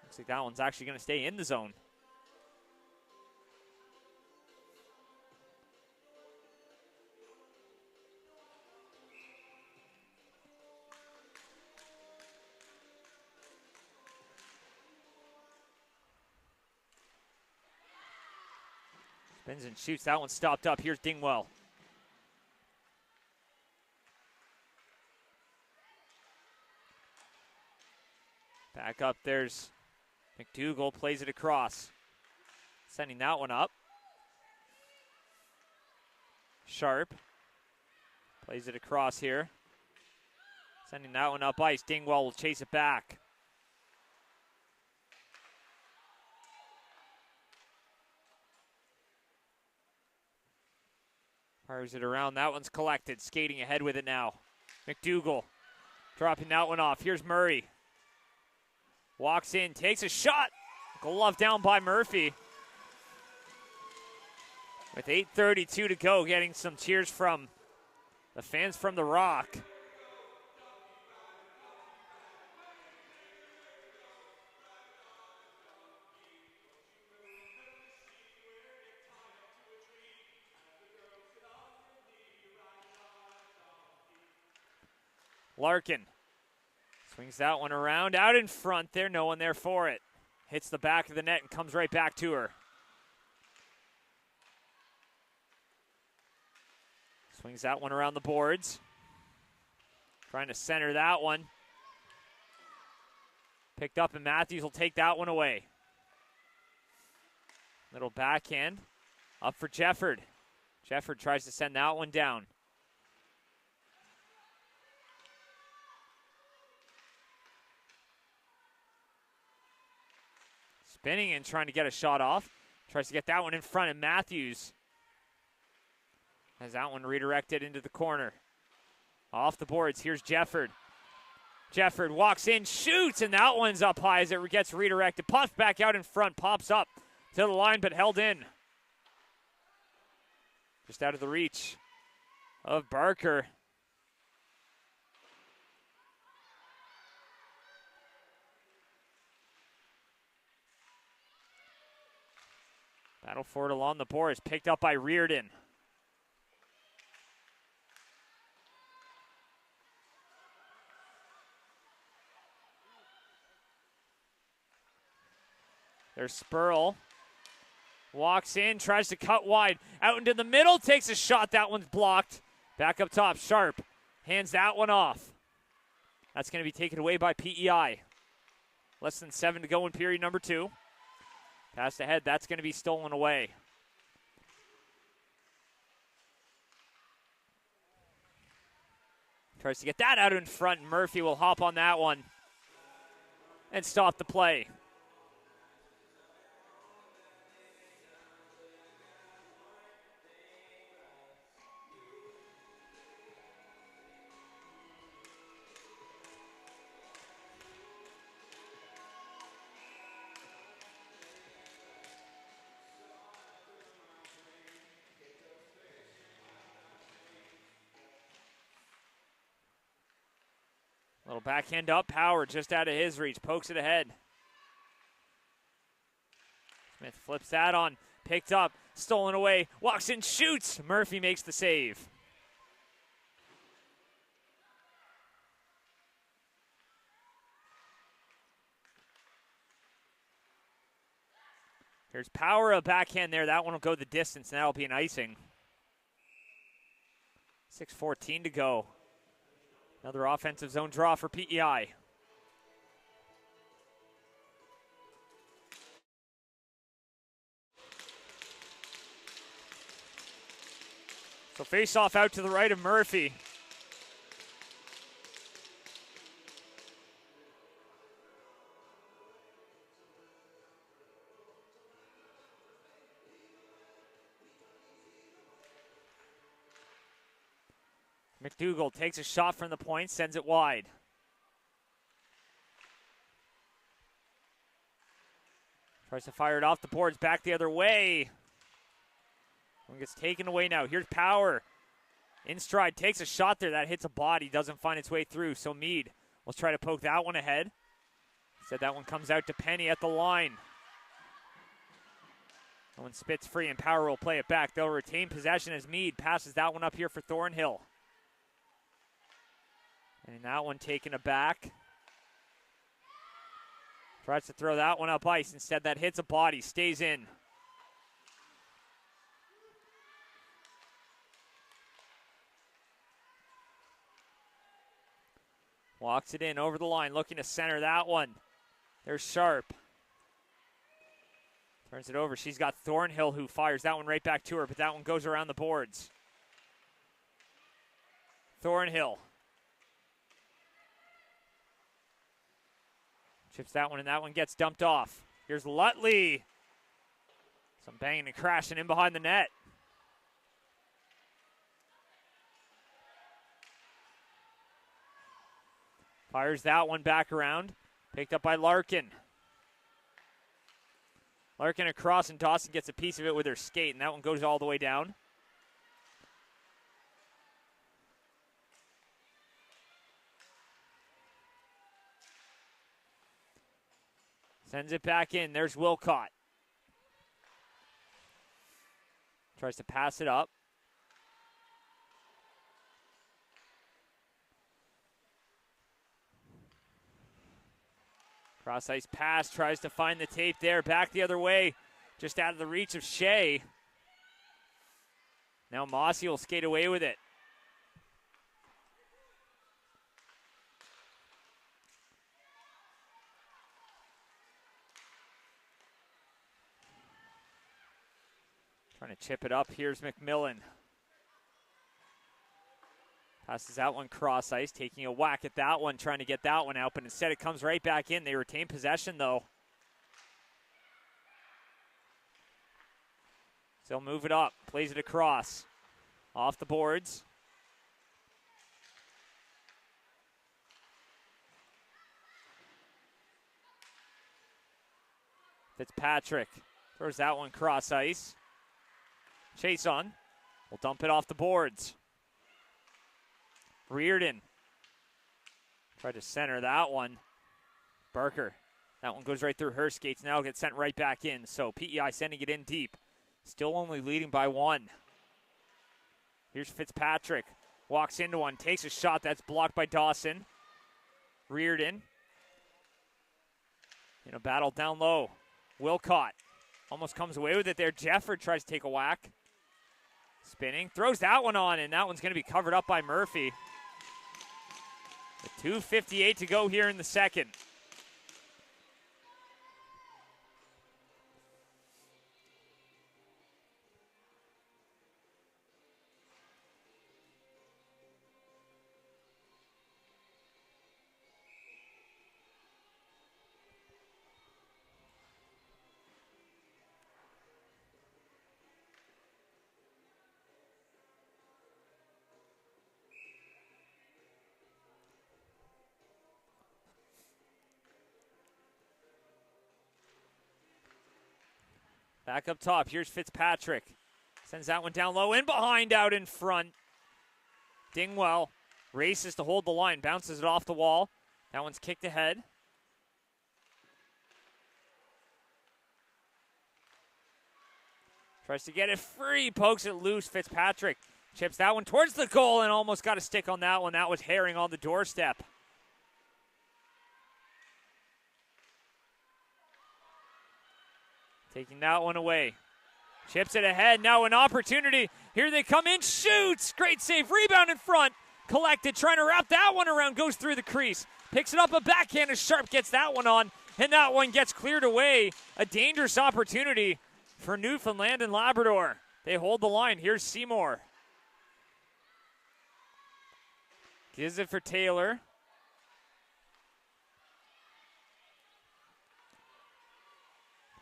Looks like that one's actually going to stay in the zone. Spins and shoots. That one stopped up. Here's Dingwell. Back up, there's McDougall, plays it across. Sending that one up. Sharp plays it across here. Sending that one up ice. Dingwell will chase it back. Fires it around. That one's collected. Skating ahead with it now. McDougall dropping that one off. Here's Murray. Walks in, takes a shot. Glove down by Murphy. With 8:32 to go, getting some cheers from the fans from the Rock. Larkin swings that one around, out in front there, no one there for it. Hits the back of the net and comes right back to her. Swings that one around the boards. Trying to center that one. Picked up and Matthews will take that one away. Little backhand up for Jefford. Jefford tries to send that one down. Spinning and trying to get a shot off. Tries to get that one in front of Matthews. Has that one redirected into the corner. Off the boards, here's Jefford. Jefford walks in, shoots, and that one's up high as it gets redirected. Puffed back out in front, pops up to the line, but held in. Just out of the reach of Barker. Battle for it along the boards, picked up by Reardon. There's Spurl. Walks in, tries to cut wide. Out into the middle, takes a shot. That one's blocked. Back up top, Sharp. Hands that one off. That's going to be taken away by PEI. Less than 7 to go in period number 2. Pass ahead, that's going to be stolen away. Tries to get that out in front. Murphy will hop on that one and stop the play. Little backhand up, Power just out of his reach, pokes it ahead. Smith flips that on, picked up, stolen away, walks in, shoots. Murphy makes the save. Here's Power, a backhand there. That one will go the distance, and that'll be an icing. 6:14 to go. Another offensive zone draw for PEI. So face off out to the right of Murphy. McDougall takes a shot from the point, sends it wide. Tries to fire it off the boards, back the other way. One gets taken away now. Here's Power. In stride, takes a shot there. That hits a body, doesn't find its way through. So Meade will try to poke that one ahead. Said that one comes out to Penny at the line. That one spits free, and Power will play it back. They'll retain possession as Meade passes that one up here for Thornhill. And that one taken aback. Tries to throw that one up ice. Instead, that hits a body, stays in. Walks it in over the line, looking to center that one. There's Sharp. Turns it over. She's got Thornhill who fires that one right back to her, but that one goes around the boards. Thornhill. Chips that one, and that one gets dumped off. Here's Lutley. Some banging and crashing in behind the net. Fires that one back around. Picked up by Larkin. Larkin across, and Dawson gets a piece of it with her skate, and that one goes all the way down. Sends it back in. There's Wilcott. Tries to pass it up. Cross ice pass, tries to find the tape there. Back the other way, just out of the reach of Shea. Now Mossy will skate away with it. Trying to chip it up. Here's McMillan. Passes that one cross ice, taking a whack at that one, trying to get that one out, but instead it comes right back in. They retain possession, though. So they'll move it up, plays it across. Off the boards. Fitzpatrick throws that one cross ice. Chase on. Will dump it off the boards. Reardon. Tried to center that one. Barker. That one goes right through her skates. Now gets sent right back in. So PEI sending it in deep. Still only leading by 1. Here's Fitzpatrick. Walks into one. Takes a shot. That's blocked by Dawson. Reardon. In a battle down low. Wilcott almost comes away with it there. Jefford tries to take a whack. Spinning. Throws that one on, and that one's going to be covered up by Murphy. With 2:58 to go here in the second. Back up top, here's Fitzpatrick. Sends that one down low and behind, out in front. Dingwell races to hold the line, bounces it off the wall. That one's kicked ahead. Tries to get it free, pokes it loose. Fitzpatrick chips that one towards the goal and almost got a stick on that one. That was Herring on the doorstep. Taking that one away. Chips it ahead. Now an opportunity. Here they come in. Shoots. Great save. Rebound in front. Collected. Trying to wrap that one around. Goes through the crease. Picks it up a backhand as Sharp gets that one on. And that one gets cleared away. A dangerous opportunity for Newfoundland and Labrador. They hold the line. Here's Seymour. Gives it for Taylor.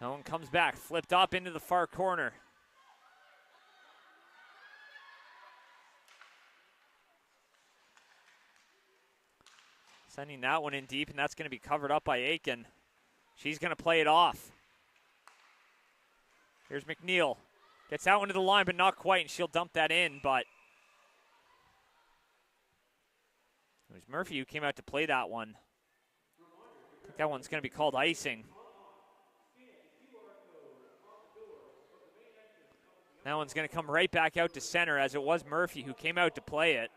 That one comes back, flipped up into the far corner. Sending that one in deep, and that's going to be covered up by Aiken. She's going to play it off. Here's McNeil. Gets that one to the line, but not quite, and she'll dump that in, but it was Murphy who came out to play that one. I think that one's going to be called icing. That one's going to come right back out to center, as it was Murphy who came out to play it.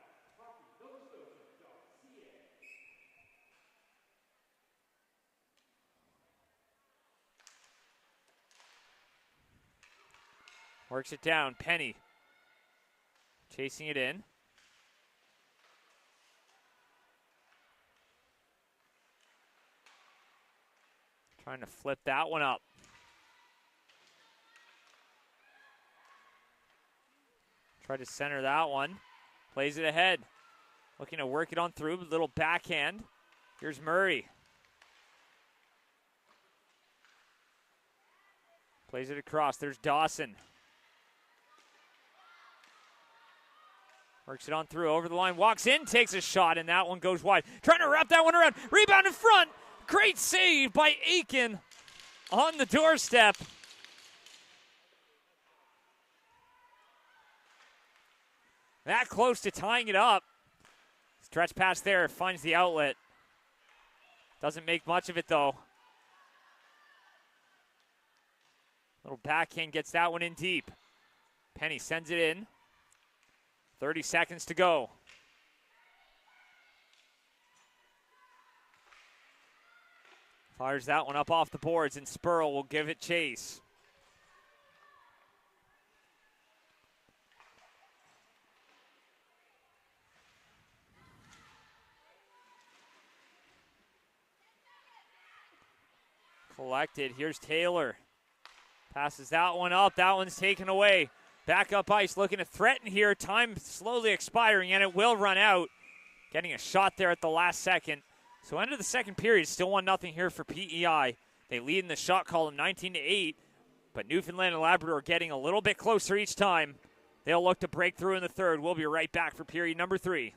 Works it down. Penny chasing it in. Trying to flip that one up. Tried to center that one. Plays it ahead. Looking to work it on through. A little backhand. Here's Murray. Plays it across. There's Dawson. Works it on through. Over the line. Walks in. Takes a shot. And that one goes wide. Trying to wrap that one around. Rebound in front. Great save by Aiken on the doorstep. That close to tying it up. Stretch pass there, finds the outlet. Doesn't make much of it though. Little backhand gets that one in deep. Penny sends it in. 30 seconds to go. Fires that one up off the boards, and Spurl will give it chase. Collected. Here's Taylor. Passes that one up. That one's taken away. Back up ice, looking to threaten here. Time slowly expiring, and it will run out. Getting a shot there at the last second. So end of the second period, still 1-0 here for PEI. They lead in the shot column 19-8, but Newfoundland and Labrador getting a little bit closer each time. They'll look to break through in the third. We'll be right back for period number 3.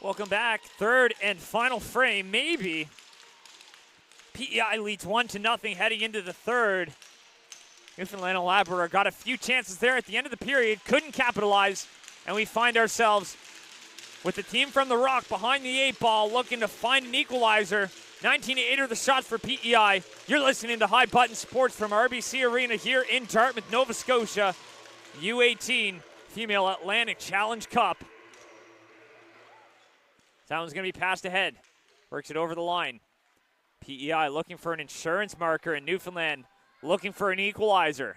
Welcome back. Third and final frame, maybe. PEI leads 1-0 heading into the third. Newfoundland and Labrador got a few chances there at the end of the period, couldn't capitalize, and we find ourselves with the team from the Rock behind the 8 ball looking to find an equalizer. 19-8 are the shots for PEI. You're listening to High Button Sports from RBC Arena here in Dartmouth, Nova Scotia. U18 Female Atlantic Challenge Cup. That one's going to be passed ahead. Works it over the line. PEI looking for an insurance marker, and Newfoundland looking for an equalizer.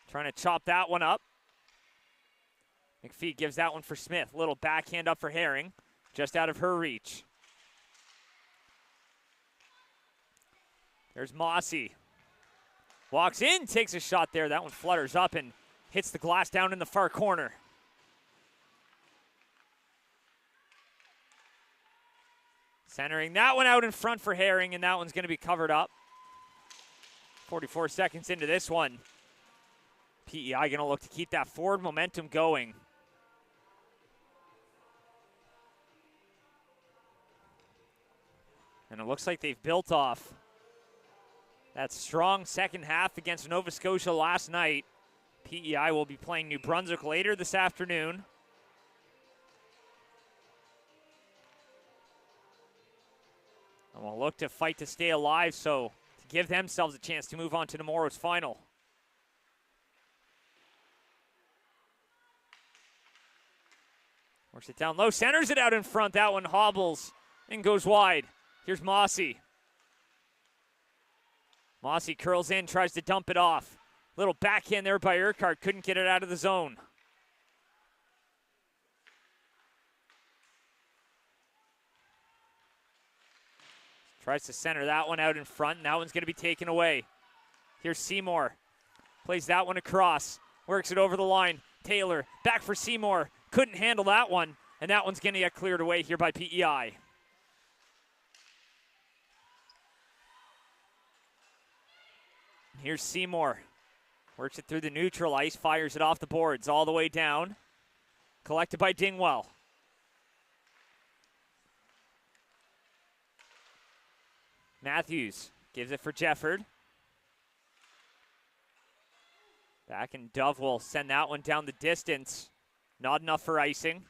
Trying to chop that one up. McPhee gives that one for Smith. Little backhand up for Herring, just out of her reach. There's Mossy. Walks in, takes a shot there. That one flutters up and hits the glass down in the far corner. Centering that one out in front for Herring, and that one's going to be covered up. 44 seconds into this one. PEI going to look to keep that forward momentum going. And it looks like they've built off that strong second half against Nova Scotia last night. PEI will be playing New Brunswick later this afternoon. And we'll look to fight to stay alive, so to give themselves a chance to move on to tomorrow's final. Works it down low, centers it out in front. That one hobbles and goes wide. Here's Mossy. Mossy curls in, tries to dump it off. Little backhand there by Urquhart, couldn't get it out of the zone. Tries to center that one out in front, and that one's going to be taken away. Here's Seymour. Plays that one across. Works it over the line. Taylor back for Seymour. Couldn't handle that one, and that one's going to get cleared away here by PEI. Here's Seymour. Works it through the neutral ice, fires it off the boards all the way down. Collected by Dingwell. Matthews gives it for Jefford. Back, and Dove will send that one down the distance. Not enough for icing.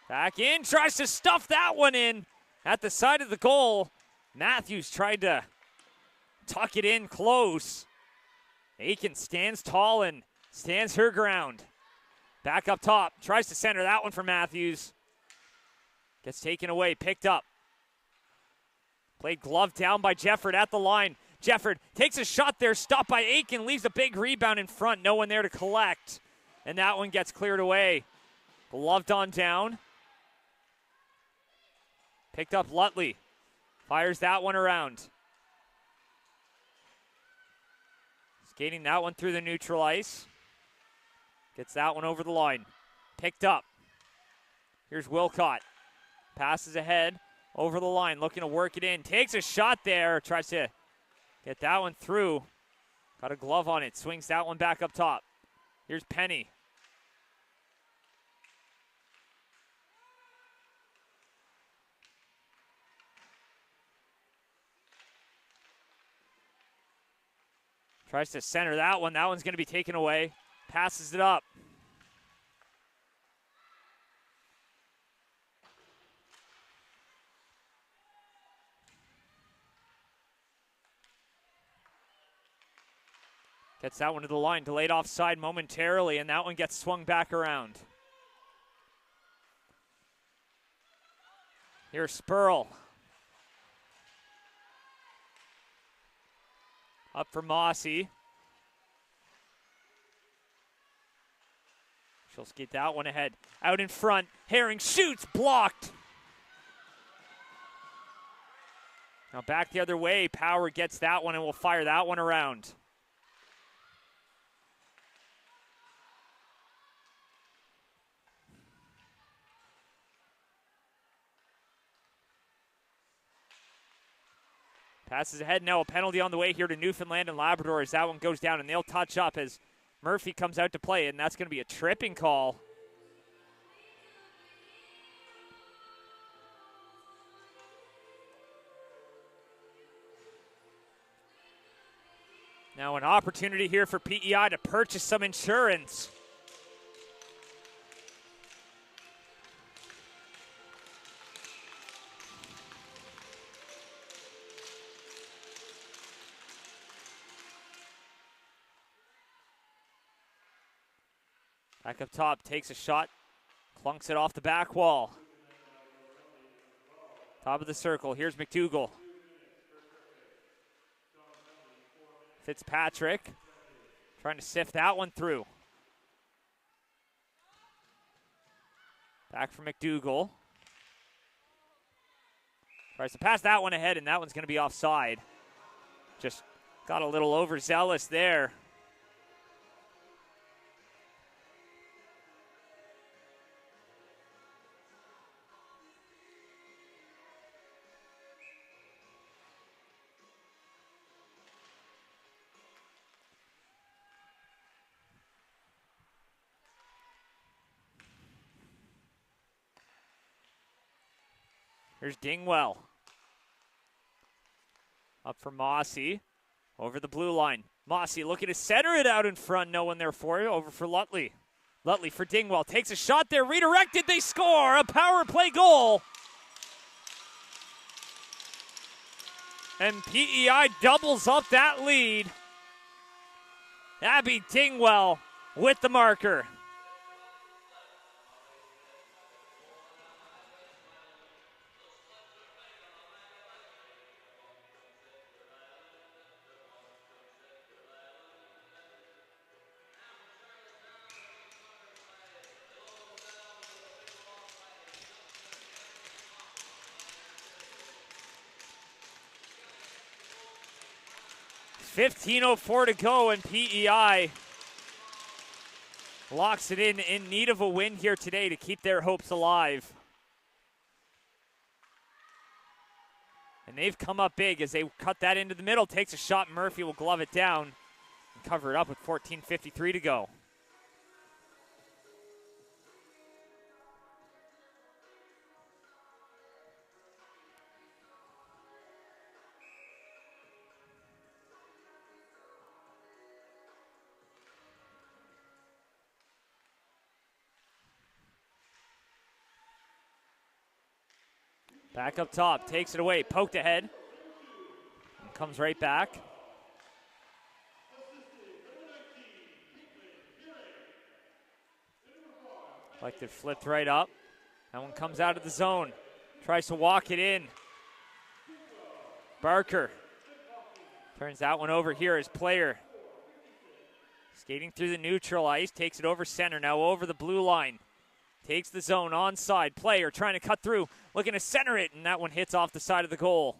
Back in, tries to stuff that one in at the side of the goal. Matthews tried to tuck it in close. Aiken stands tall and stands her ground. Back up top, tries to center that one for Matthews. Gets taken away, picked up. Played glove down by Jefford at the line. Jefford takes a shot there, stopped by Aiken, leaves a big rebound in front. No one there to collect. And that one gets cleared away. Gloved on down. Picked up Lutley. Fires that one around. Skating that one through the neutral ice. Gets that one over the line. Picked up. Here's Wilcott. Passes ahead, over the line, looking to work it in. Takes a shot there, tries to get that one through. Got a glove on it, swings that one back up top. Here's Penny. Tries to center that one. That one's going to be taken away. Passes it up. Gets that one to the line, delayed offside momentarily, and that one gets swung back around. Here's Spurl. Up for Mossy. She'll skate that one ahead. Out in front, Herring shoots, blocked. Now back the other way, Power gets that one and will fire that one around. Passes ahead now, a penalty on the way here to Newfoundland and Labrador as that one goes down, and they'll touch up as Murphy comes out to play it, and that's going to be a tripping call. Now an opportunity here for PEI to purchase some insurance. Back up top, takes a shot, clunks it off the back wall. Top of the circle, here's McDougall. Fitzpatrick trying to sift that one through. Back for McDougall. Tries to pass that one ahead, and that one's going to be offside. Just got a little overzealous there. Here's Dingwell. Up for Mossy. Over the blue line. Mossy looking to center it out in front. No one there for it. Over for Lutley. Lutley for Dingwell. Takes a shot there. Redirected. They score. A power play goal. And PEI doubles up that lead. Abby Dingwell with the marker. .15:04 to go, and PEI locks it in need of a win here today to keep their hopes alive. And they've come up big as they cut that into the middle. Takes a shot. Murphy will glove it down and cover it up with 14:53 to go. Back up top, takes it away, poked ahead, and comes right back. Like flipped right up. That one comes out of the zone, tries to walk it in. Barker turns that one over here as player. Skating through the neutral ice, takes it over center, now over the blue line. Takes the zone, onside, player trying to cut through, looking to center it, and that one hits off the side of the goal.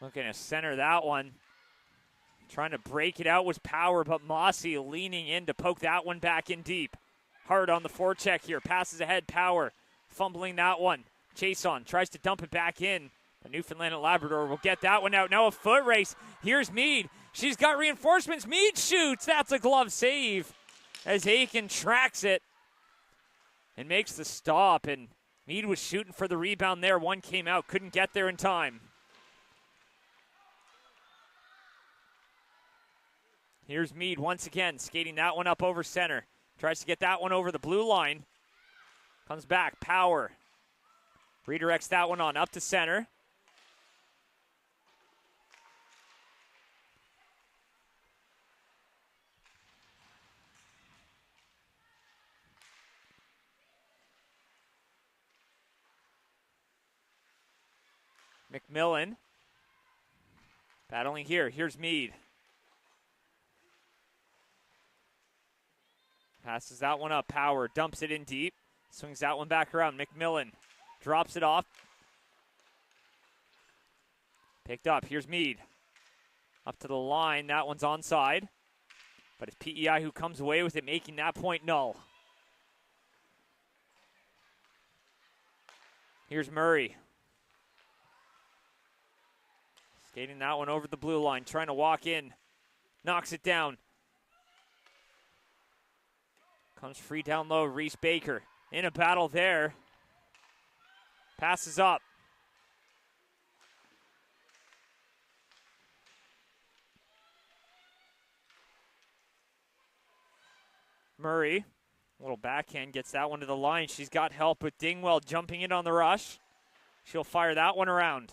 Looking to center that one. Trying to break it out was Power, but Mossy leaning in to poke that one back in deep. Hard on the forecheck here, passes ahead, Power, fumbling that one. Chase on, tries to dump it back in, but Newfoundland and Labrador will get that one out. Now a foot race, here's Mead. She's got reinforcements. Mead shoots. That's a glove save as Aiken tracks it and makes the stop. And Mead was shooting for the rebound there. One came out. Couldn't get there in time. Here's Mead once again, skating that one up over center. Tries to get that one over the blue line. Comes back. Power. Redirects that one on up to center. McMillan battling here. Here's Mead. Passes that one up. Power dumps it in deep. Swings that one back around. McMillan drops it off. Picked up. Here's Mead. Up to the line. That one's onside. But it's PEI who comes away with it, making that point null. Here's Murray. Skating that one over the blue line, trying to walk in. Knocks it down. Comes free down low, Reese Baker. In a battle there. Passes up. Murray, a little backhand, gets that one to the line. She's got help with Dingwell jumping in on the rush. She'll fire that one around.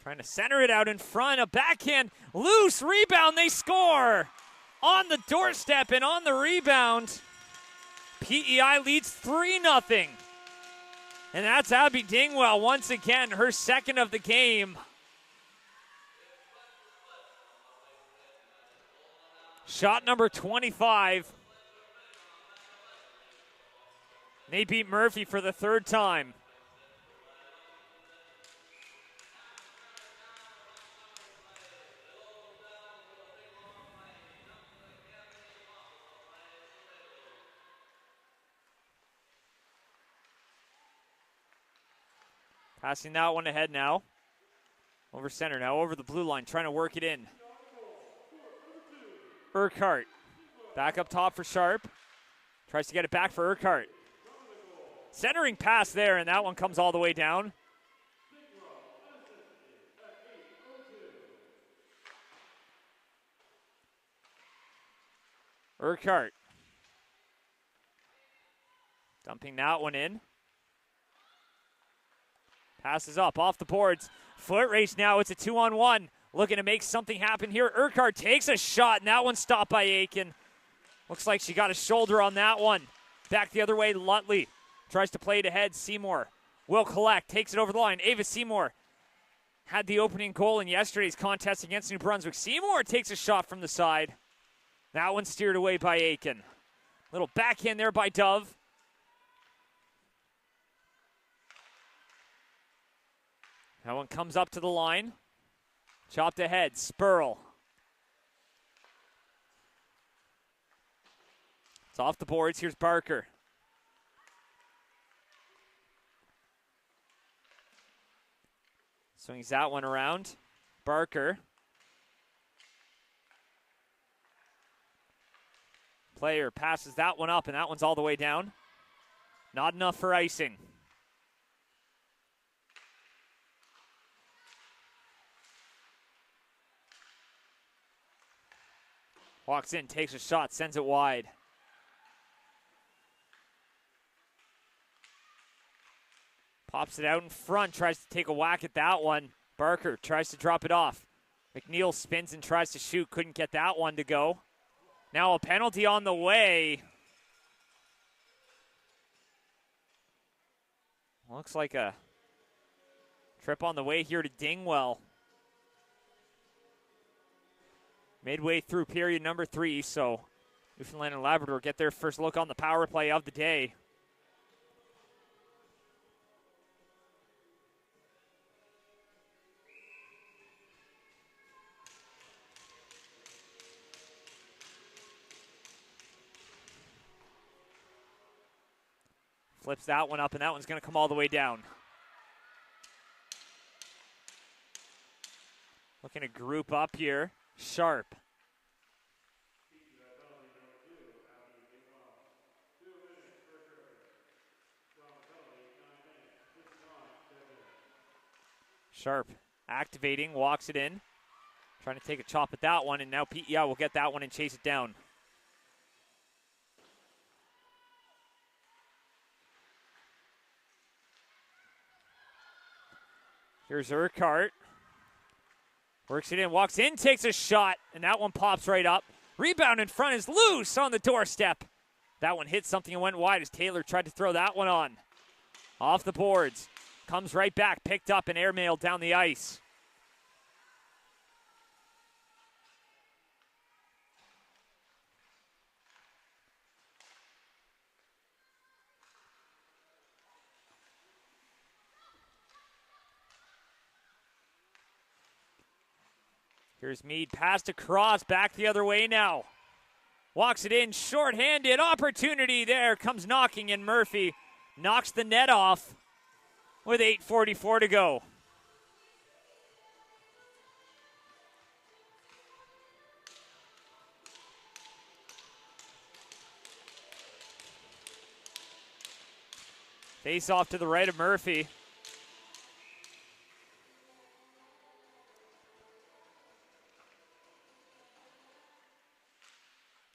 Trying to center it out in front. A backhand, loose, rebound, they score! On the doorstep and on the rebound. PEI leads 3-0. And that's Abby Dingwell once again, her second of the game. Shot number 25. They beat Murphy for the third time. Passing that one ahead now. Over center now, over the blue line, trying to work it in. Urquhart. Back up top for Sharp. Tries to get it back for Urquhart. Centering pass there, and that one comes all the way down. Urquhart. Dumping that one in. Passes up, off the boards. Foot race now, it's a 2-on-1. Looking to make something happen here. Urquhart takes a shot, and that one stopped by Aiken. Looks like she got a shoulder on that one. Back the other way, Lutley tries to play it ahead. Seymour will collect, takes it over the line. Ava Seymour had the opening goal in yesterday's contest against New Brunswick. Seymour takes a shot from the side. That one steered away by Aiken. Little backhand there by Dove. That one comes up to the line. Chopped ahead, Spurl. It's off the boards, here's Barker. Swings that one around. Barker. Player passes that one up, and that one's all the way down. Not enough for icing. Walks in, takes a shot, sends it wide. Pops it out in front, tries to take a whack at that one. Barker tries to drop it off. McNeil spins and tries to shoot, couldn't get that one to go. Now a penalty on the way. Looks like a trip on the way here to Dingwell. Midway through period number 3, so Newfoundland and Labrador get their first look on the power play of the day. Flips that one up, and that one's going to come all the way down. Looking to group up here. Sharp. Sharp activating, walks it in. Trying to take a chop at that one, and now PEI will get that one and chase it down. Here's Urquhart. Works it in, walks in, takes a shot, and that one pops right up. Rebound in front is loose on the doorstep. That one hit something and went wide as Taylor tried to throw that one on. Off the boards. Comes right back, picked up and airmailed down the ice. Here's Mead, passed across, back the other way now. Walks it in, short-handed, opportunity there. Comes knocking in Murphy. Knocks the net off with 8:44 to go. Face off to the right of Murphy.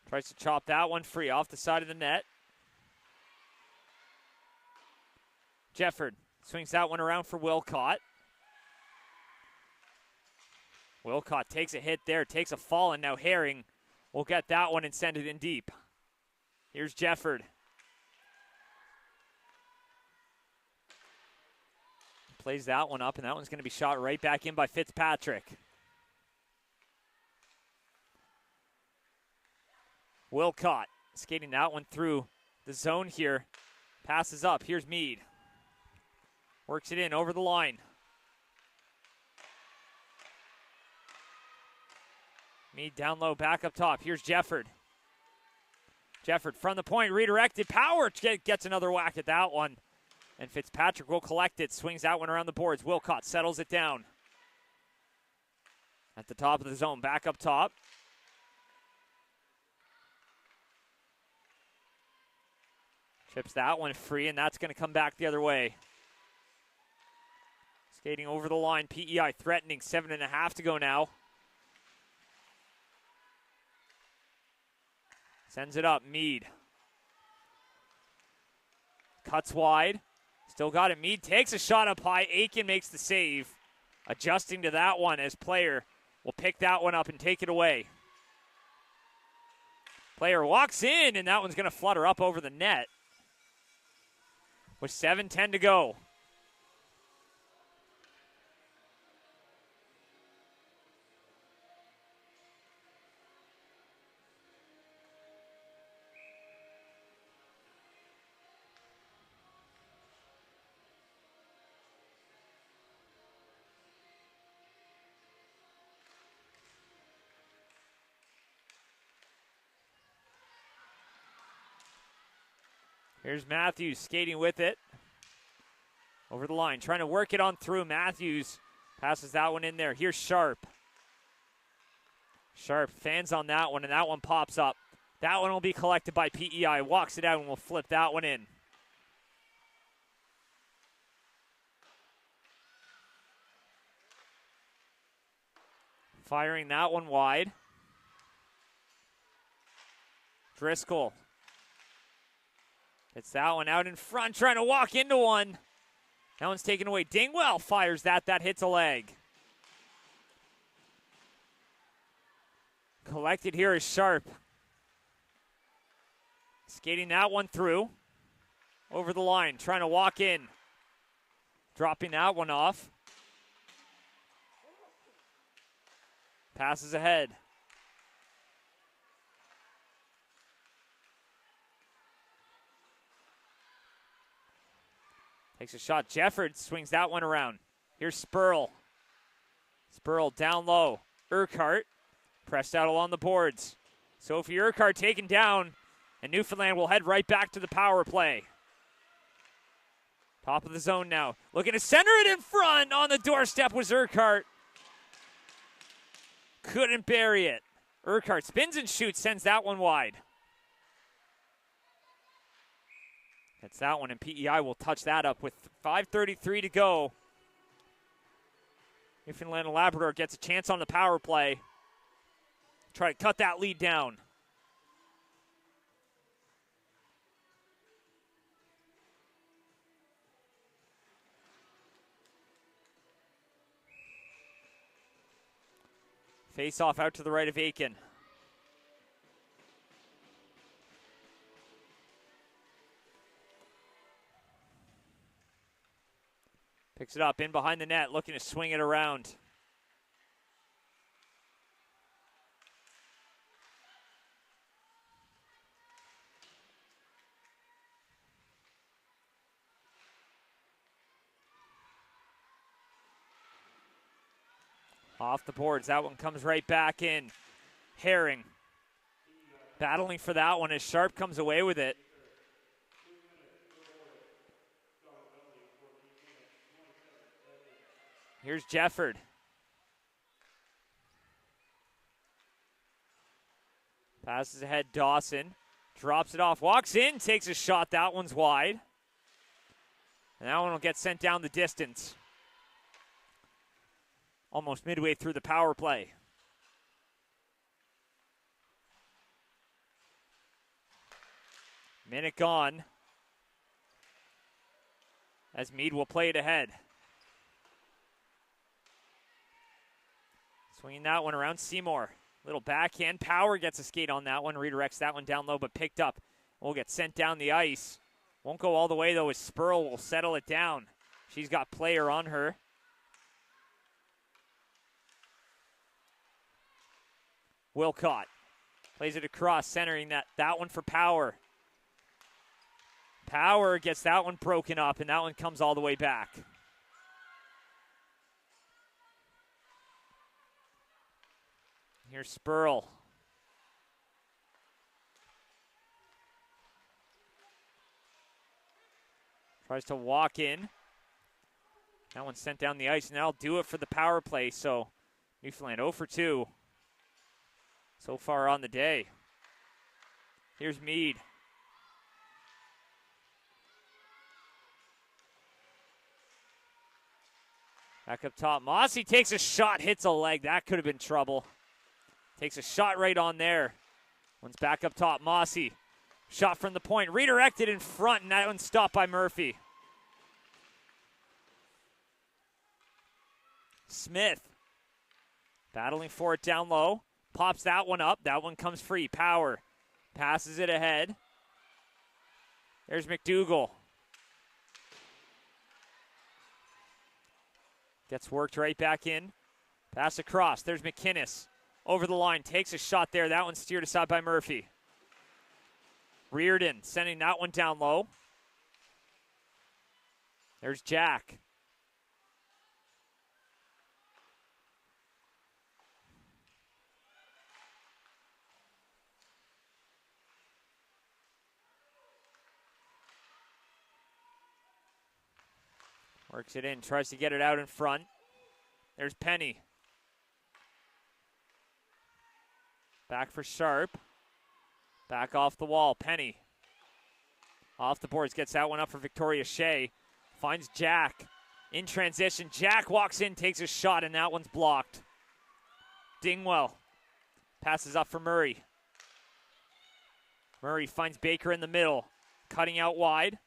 Tries to chop that one free off the side of the net. Jefford swings that one around for Wilcott. Wilcott takes a hit there, takes a fall, and now Herring will get that one and send it in deep. Here's Jefford. Plays that one up, and that one's going to be shot right back in by Fitzpatrick. Wilcott skating that one through the zone here. Passes up. Here's Mead. Works it in over the line. Mead down low, back up top. Here's Jefford. Jefford from the point, redirected. Power gets another whack at that one. And Fitzpatrick will collect it. Swings that one around the boards. Wilcott settles it down. At the top of the zone, back up top. Chips that one free, and that's going to come back the other way. Skating over the line, PEI threatening, 7.5 to go now. Sends it up, Mead. Cuts wide, still got it. Mead takes a shot up high. Aiken makes the save. Adjusting to that one as Player will pick that one up and take it away. Player walks in, and that one's going to flutter up over the net. With 7:10 to go. Here's Matthews skating with it. Over the line, trying to work it on through. Matthews passes that one in there. Here's Sharp. Sharp fans on that one, and that one pops up. That one will be collected by PEI. Walks it out and will flip that one in. Firing that one wide. Driscoll. It's that one out in front, trying to walk into one. That one's taken away. Dingwell fires that. That hits a leg. Collected here is Sharp. Skating that one through. Over the line, trying to walk in. Dropping that one off. Passes ahead. Takes a shot. Jefford swings that one around. Here's Spurl. Spurl down low. Urquhart pressed out along the boards. Sophie Urquhart taken down, and Newfoundland will head right back to the power play. Top of the zone now. Looking to center it in front. On the doorstep was Urquhart. Couldn't bury it. Urquhart spins and shoots, sends that one wide. That's that one, and PEI will touch that up with 5:33 to go. Newfoundland and Labrador gets a chance on the power play. Try to cut that lead down. Face off out to the right of Aiken. Picks it up in behind the net, looking to swing it around. Off the boards. That one comes right back in. Herring battling for that one as Sharp comes away with it. Here's Jefford. Passes ahead, Dawson. Drops it off, walks in, takes a shot. That one's wide. And that one will get sent down the distance. Almost midway through the power play. Minute gone. As Meade will play it ahead. Swinging that one around Seymour. Little backhand. Power gets a skate on that one. Redirects that one down low, but picked up. Will get sent down the ice. Won't go all the way, though, as Spurl will settle it down. She's got player on her. Wilcott plays it across, centering that one for Power. Power gets that one broken up, and that one comes all the way back. Here's Spurl. Tries to walk in. That one's sent down the ice, and that'll do it for the power play. So Newfoundland 0 for 2 so far on the day. Here's Meade. Back up top. Mossy takes a shot, hits a leg. That could have been trouble. Takes a shot right on there. One's back up top. Mossy. Shot from the point. Redirected in front, and that one's stopped by Murphy. Smith. Battling for it down low. Pops that one up. That one comes free. Power. Passes it ahead. There's McDougall. Gets worked right back in. Pass across. There's McInnes. Over the line. Takes a shot there. That one's steered aside by Murphy. Reardon sending that one down low. There's Jack. Works it in, tries to get it out in front. There's Penny. Back for Sharp. Back off the wall, Penny. Off the boards, gets that one up for Victoria Shea. Finds Jack. In transition, Jack walks in, takes a shot, and that one's blocked. Dingwell passes up for Murray. Murray finds Baker in the middle. Cutting out wide.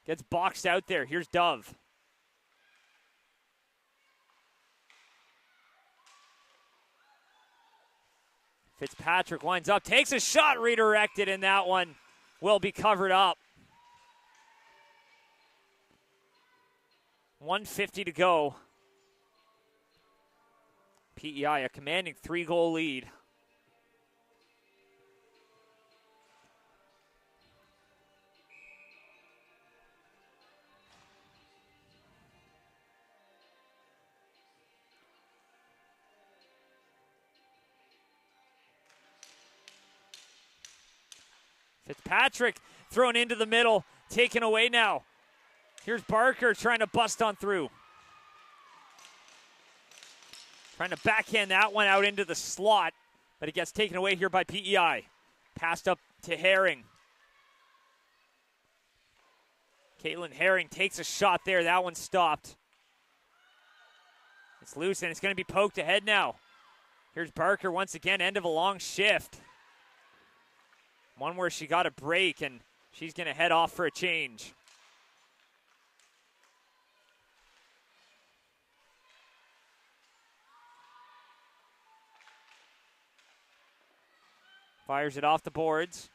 Gets boxed out there. Here's Dove. Fitzpatrick winds up, takes a shot, redirected, and that one will be covered up. 1:50 to go. PEI a commanding 3-goal lead. Fitzpatrick thrown into the middle, taken away now. Here's Barker trying to bust on through. Trying to backhand that one out into the slot, but it gets taken away here by PEI. Passed up to Herring. Caitlin Herring takes a shot there. That one stopped. It's loose, and it's going to be poked ahead now. Here's Barker once again, end of a long shift. One where she got a break, and she's going to head off for a change. Fires it off the boards.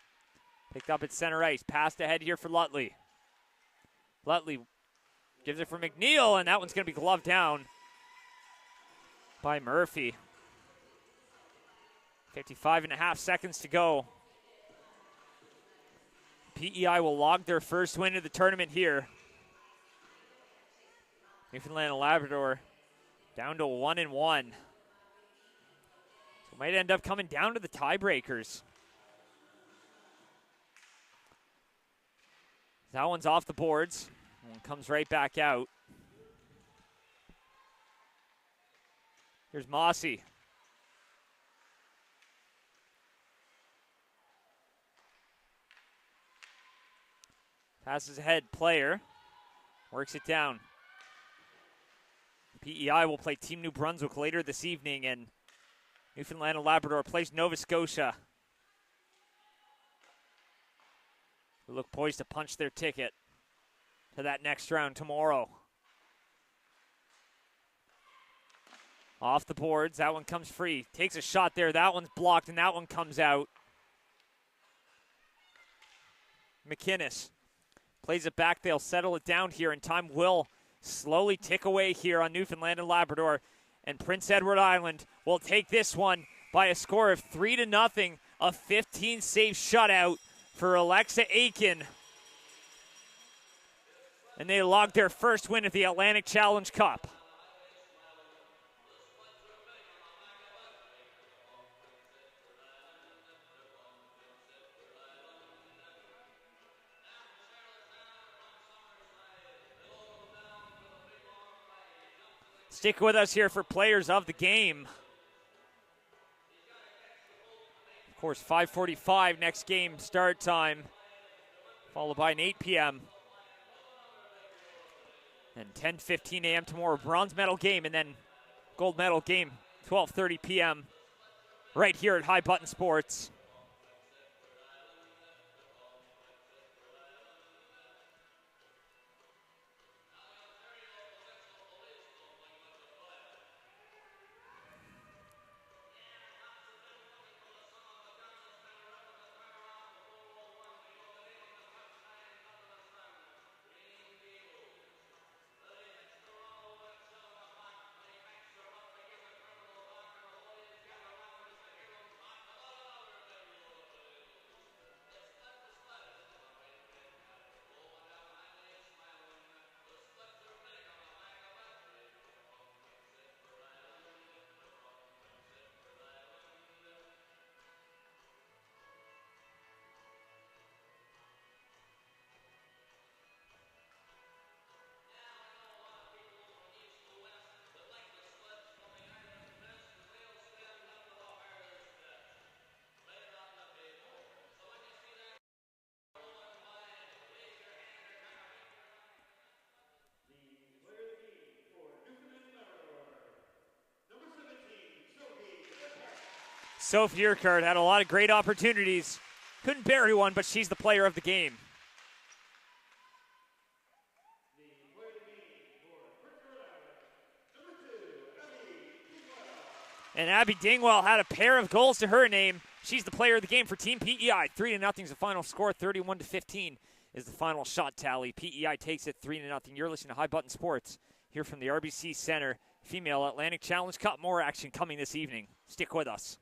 Picked up at center ice. Passed ahead here for Lutley. Lutley gives it for McNeil, and that one's going to be gloved down by Murphy. 55.5 seconds to go. PEI will log their first win of the tournament here. Newfoundland and Labrador Down to 1-1. So it might end up coming down to the tiebreakers. That one's off the boards. One comes right back out. Here's Mossy. Passes ahead, player. Works it down. PEI will play Team New Brunswick later this evening, and Newfoundland and Labrador plays Nova Scotia, who look poised to punch their ticket to that next round tomorrow. Off the boards, that one comes free. Takes a shot there, that one's blocked, and that one comes out. McInnes plays it back, they'll settle it down here, and time will slowly tick away here on Newfoundland and Labrador. And Prince Edward Island will take this one by a score of 3-0, a 15-save shutout for Alexa Aiken. And they logged their first win at the Atlantic Challenge Cup. Stick with us here for players of the game. Of course, 5:45 next game start time, followed by an 8 p.m. And 10:15 a.m. tomorrow, bronze medal game, and then gold medal game, 12:30 p.m. right here at High Button Sports. Sophie Urquhart had a lot of great opportunities. Couldn't bury one, but she's the player of the game. And Abby Dingwell had a pair of goals to her name. She's the player of the game for Team PEI. 3-0 is the final score. 31-15 is the final shot tally. PEI takes it 3-0. You're listening to High Button Sports here from the RBC Center. Female Atlantic Challenge Cup. More action coming this evening. Stick with us.